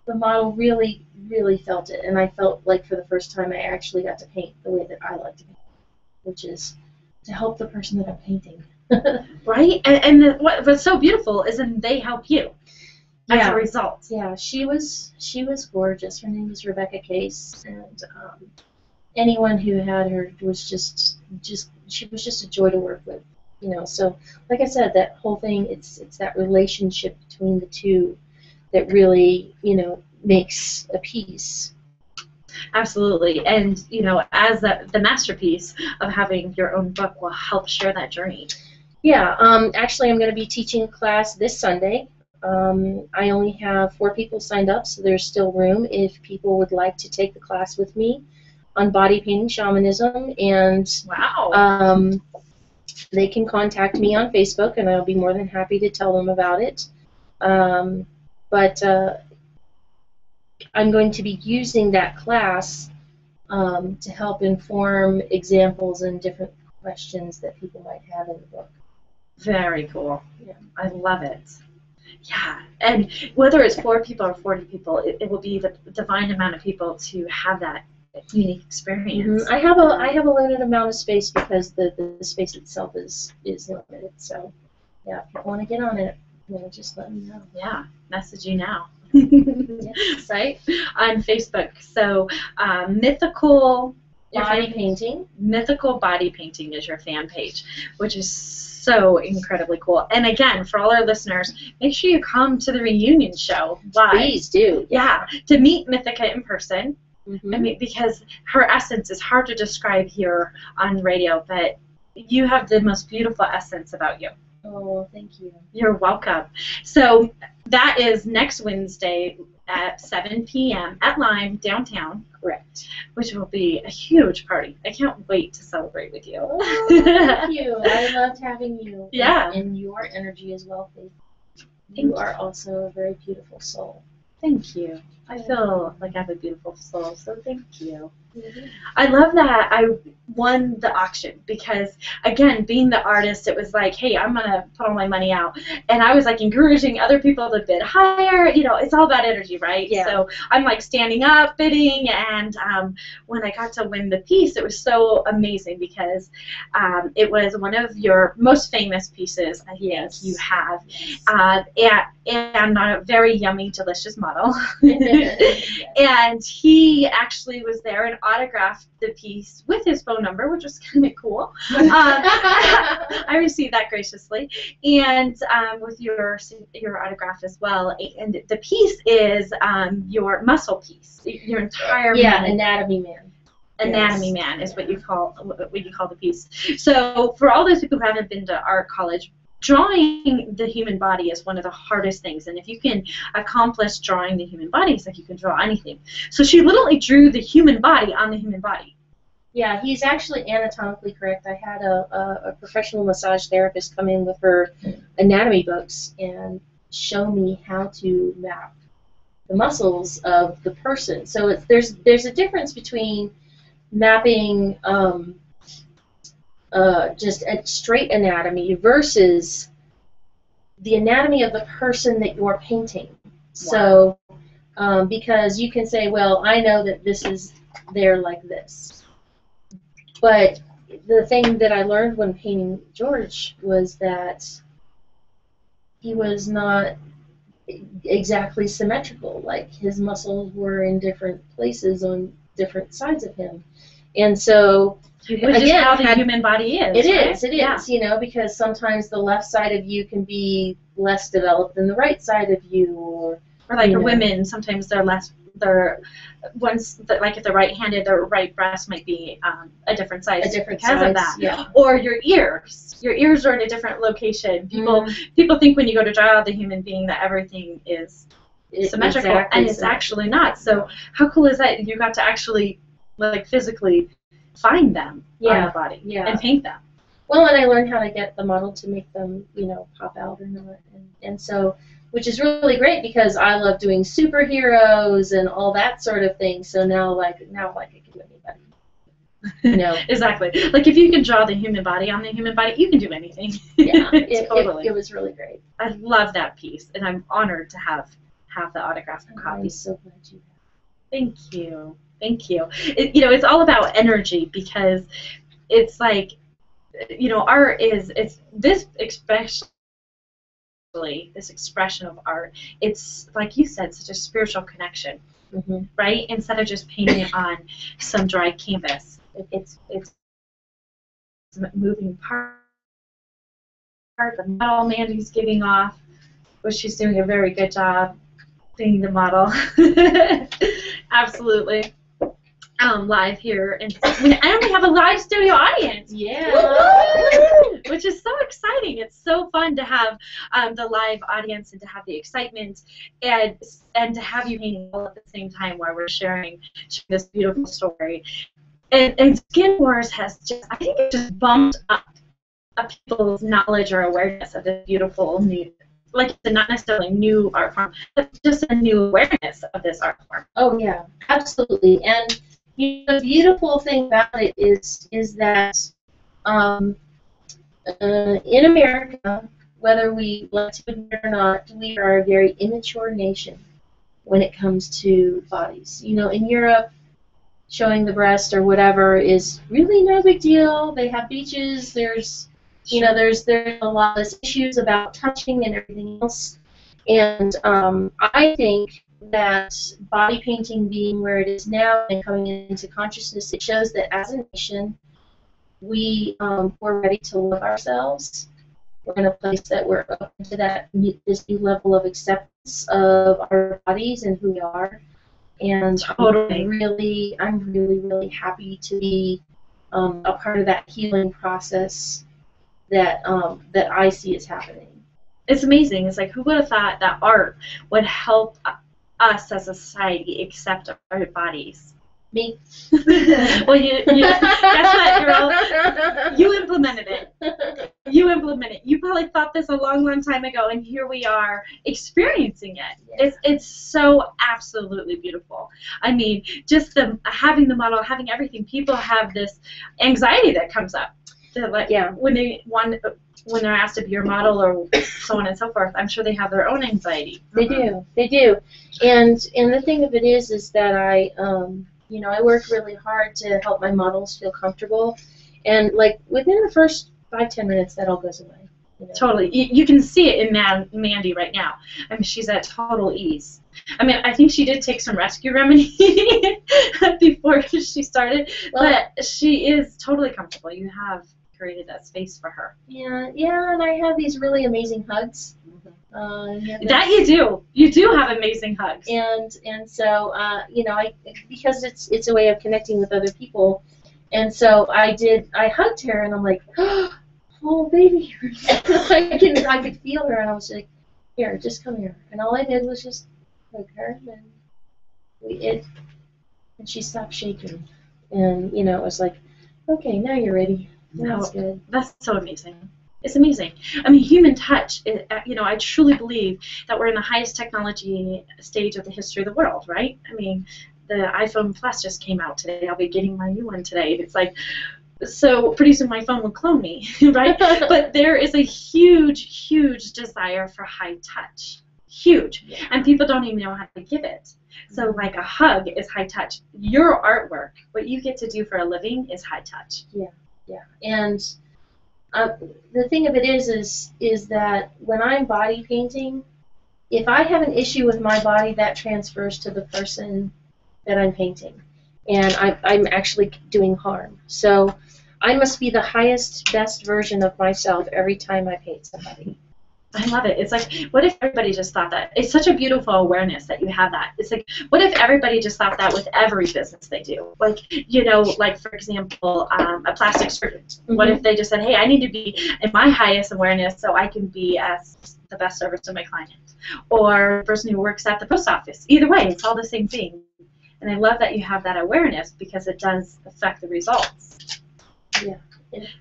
The model really, really felt it, and I felt like for the first time I actually got to paint the way that I like to paint, which is to help the person that I'm painting. Right? And what's so beautiful is then they help you as a result. Yeah, she was gorgeous. Her name was Rebecca Case, and anyone who had her was just she was just a joy to work with. You know, so like I said, that whole thing, it's that relationship between the two that really, you know, makes a piece. Absolutely. And, you know, as the masterpiece of having your own book will help share that journey. Yeah, actually I'm going to be teaching a class this Sunday. I only have 4 people signed up, so there's still room if people would like to take the class with me on body painting shamanism. And wow. They can contact me on Facebook, and I'll be more than happy to tell them about it. But I'm going to be using that class to help inform examples and different questions that people might have in the book. Very cool. Yeah. I love it. Yeah, and whether it's 4 people or 40 people, it will be the divine amount of people to have that unique experience. Mm-hmm. I have a limited amount of space because the space itself is limited. So yeah, if you want to get on it, you know, just let me know. Yeah, message you now. Yes. Right? On Facebook. So Mythical Body Painting. Mythical Body Painting is your fan page, which is so incredibly cool. And again, for all our listeners, make sure you come to the reunion show live. Please do. Yeah, to meet Mythica in person. Mm-hmm. I mean, because her essence is hard to describe here on radio, but you have the most beautiful essence about you. Oh, thank you. You're welcome. So that is next Wednesday at 7 p.m. at Lime, downtown. Correct. Which will be a huge party. I can't wait to celebrate with you. Oh, thank you. I loved having you. Yeah. And your energy as well, Faith. You are also a very beautiful soul. Thank you. I feel like I have a beautiful soul, so thank you. Mm-hmm. I love that I won the auction because, again, being the artist, it was like, hey, I'm going to put all my money out. And I was, like, encouraging other people to bid higher. You know, it's all about energy, right? Yeah. So I'm, like, standing up, bidding, and when I got to win the piece, it was so amazing because it was one of your most famous pieces, I think you have, and a very yummy, delicious model. And he actually was there and autographed the piece with his phone number, which was kind of cool. I received that graciously, and with your autograph as well. And the piece is your muscle piece, your entire Anatomy Man. Anatomy Man is what you call the piece. So for all those people who haven't been to art college, drawing the human body is one of the hardest things, and if you can accomplish drawing the human body, it's like you can draw anything. So she literally drew the human body on the human body. Yeah, he's actually anatomically correct. I had a professional massage therapist come in with her anatomy books and show me how to map the muscles of the person. So there's a difference between mapping just a straight anatomy versus the anatomy of the person that you're painting. Wow. So, because you can say, well, I know that this is there like this. But the thing that I learned when painting George was that he was not exactly symmetrical. Like, his muscles were in different places on different sides of him. And so, which is how the human body is. It is, you know, because sometimes the left side of you can be less developed than the right side of you, or like for women, sometimes like if they're right-handed, their right breast might be a different size because of that. Yeah. Or your ears are in a different location. People think when you go to draw the human being that everything is symmetrical, and it's actually not. So how cool is that? You got to actually like physically find them on the body and paint them. Well, and I learned how to get the model to make them, you know, pop out or not, and so, which is really great because I love doing superheroes and all that sort of thing. So now I can do anybody. You know. Exactly. Like if you can draw the human body on the human body, you can do anything. Yeah, Totally. it was really great. I love that piece, and I'm honored to have the autographed I'm copy. so glad you have. Thank you. Thank you. You know, it's all about energy because it's like, you know, art is, it's this especially, this expression of art, it's like you said, such a spiritual connection, right? Instead of just painting it on some dry canvas, it's moving part. The model Mandy's giving off, which she's doing a very good job being the model. Absolutely. Live here, and we have a live studio audience. Yeah. Which is so exciting. It's so fun to have the live audience and to have the excitement and to have you painting all at the same time while we're sharing this beautiful story. And Skin Wars has just, I think it just bumped up people's knowledge or awareness of this beautiful new, like not necessarily new art form, but just a new awareness of this art form. Oh yeah, absolutely. And the beautiful thing about it is that in America, whether we like to admit it or not, we are a very immature nation when it comes to bodies. You know, in Europe, showing the breast or whatever is really no big deal. They have beaches. There's there's a lot of issues about touching and everything else. And I think that body painting being where it is now and coming into consciousness, it shows that as a nation, we're ready to love ourselves. We're in a place that we're open to this new level of acceptance of our bodies and who we are. And Totally. I'm really happy to be a part of that healing process that I see is happening. It's amazing. It's like, who would have thought that art would help us as a society accept our bodies? Me. Well, guess what, girl? You implemented it. You implemented it. You probably thought this a long time ago, and here we are experiencing it. Yeah. It's so absolutely beautiful. I mean, just having the model, having everything. People have this anxiety that comes up. Like, yeah. When they're asked to be your model or so on and so forth, I'm sure they have their own anxiety. They do. And the thing of it is that I work really hard to help my models feel comfortable, and like within the first 5-10 minutes, that all goes away. You know? Totally. You can see it in Mandy right now. I mean, she's at total ease. I mean, I think she did take some rescue remedy before she started, but she is totally comfortable. You have created that space for her. Yeah, and I have these really amazing hugs. That you do. You do have amazing hugs. And so because it's a way of connecting with other people, and so I hugged her, and I'm like, oh baby, I could feel her, and I was like, here, just come here, and all I did was just hug her, and she stopped shaking, and it was like, okay, now you're ready. That's good. That's so amazing. It's amazing. I mean, human touch, I truly believe that we're in the highest technology stage of the history of the world, right? I mean, the iPhone Plus just came out today. I'll be getting my new one today. It's like, so pretty soon my phone will clone me, right? But there is a huge desire for high touch. Huge. Yeah. And people don't even know how to give it. So like a hug is high touch. Your artwork, what you get to do for a living, is high touch. Yeah. And the thing of it is that when I'm body painting, if I have an issue with my body, that transfers to the person that I'm painting, and I'm actually doing harm. So I must be the highest, best version of myself every time I paint somebody. I love it. It's like, what if everybody just thought that? It's such a beautiful awareness that you have that. It's like, what if everybody just thought that with every business they do? Like, like for example, a plastic surgeon. What if they just said, hey, I need to be in my highest awareness so I can be as the best service to my client? Or the person who works at the post office. Either way, it's all the same thing. And I love that you have that awareness because it does affect the results. Yeah, definitely.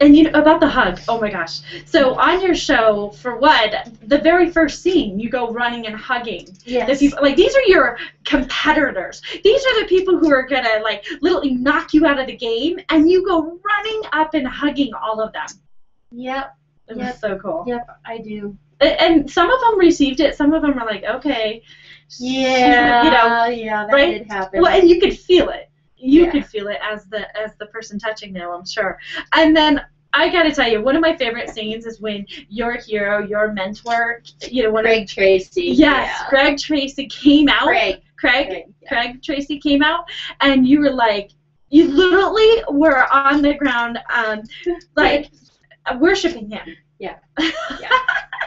And you know about the hug, oh my gosh. So on your show, for what, the very first scene, you go running and hugging. Yes. The people, like, these are your competitors. These are the people who are gonna, like, literally knock you out of the game, and you go running up and hugging all of them. Yep. It was so cool. Yep, I do. And some of them received it. Some of them are like, okay. Yeah. You know, yeah, that right? did happen. Well, and you could feel it. You Yeah. could feel it as the person touching them, I'm sure. And then I gotta tell you, one of my favorite scenes is when your hero, your mentor, you know, Greg Tracy. Yes, Yeah. Greg Tracy came out. Craig Tracy came out, and you were like, you literally were on the ground, like worshiping him. Yeah.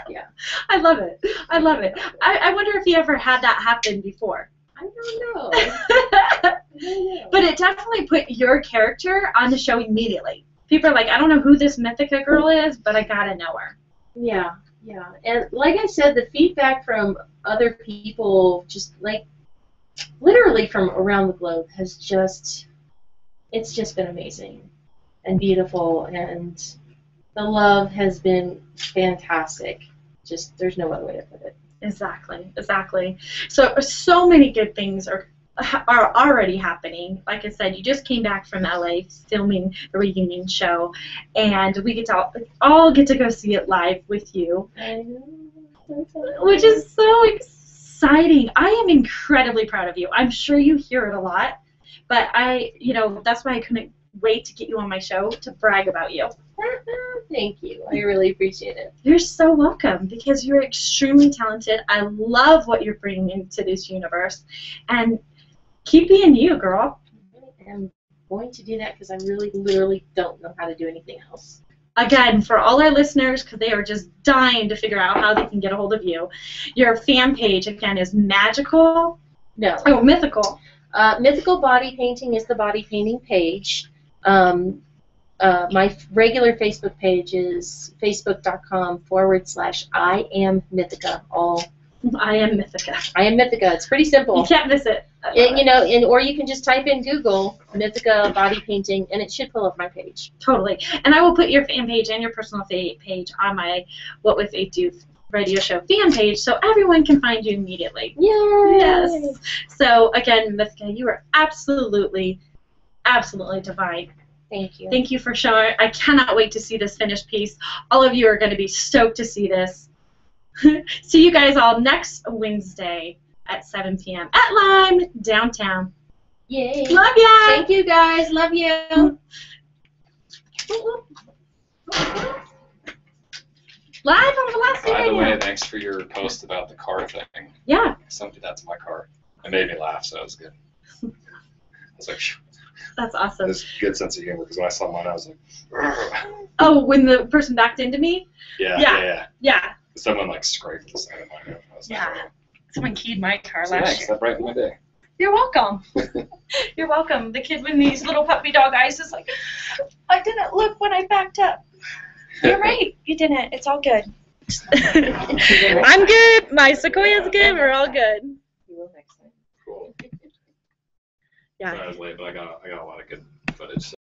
Yeah. I love it. I love it. I wonder if he ever had that happen before. I don't know. I don't know. But it definitely put your character on the show immediately. People are like, I don't know who this Mythica girl is, but I gotta know her. Yeah, yeah. And like I said, the feedback from other people, just like literally from around the globe, has just, it's just been amazing and beautiful, and the love has been fantastic. Just, there's no other way to put it. Exactly. So many good things are already happening. Like I said, you just came back from LA filming the reunion show, and we get to all get to go see it live with you, I know. which is so exciting. I am incredibly proud of you. I'm sure you hear it a lot, but that's why I couldn't wait to get you on my show to brag about you. Thank you. I really appreciate it. You're so welcome, because you're extremely talented. I love what you're bringing into this universe, and keep being you, girl. I am going to do that because I really, literally don't know how to do anything else. Again, for all our listeners, because they are just dying to figure out how they can get a hold of you, your fan page, again, is Mythical. Mythical Body Painting is the body painting page. My regular Facebook page is facebook.com/I am Mythica. I am Mythica. I am Mythica. It's pretty simple. You can't miss it. Or you can just type in Google Mythica body painting, and it should pull up my page. Totally. And I will put your fan page and your personal page on my What Would Faith Do radio show fan page, so everyone can find you immediately. Yay! Yes. So again, Mythica, you are absolutely divine. Thank you. Thank you for showing. I cannot wait to see this finished piece. All of you are going to be stoked to see this. See you guys all next Wednesday at 7 p.m. at Lime, downtown. Yay. Love ya! Thank you, guys. Love you. Live on Velocity By the Radio. way, thanks for your post about the car thing. Yeah. Someone did that to my car. It made me laugh, so it was good. I was like, phew. That's awesome. There's a good sense of humor, because when I saw mine, I was like, Oh, when the person backed into me? yeah. Yeah. Someone like scraped the side of my nose. I was like, Yeah. Someone keyed my car so last thanks, year. that brightened my day. You're welcome. You're welcome. The kid with these little puppy dog eyes is like, I didn't look when I backed up. You're right. You didn't. It's all good. I'm good. My Sequoia's good. We're all good. You will next time. Cool. Yeah. Sorry I was late, but I got a lot of good footage. So.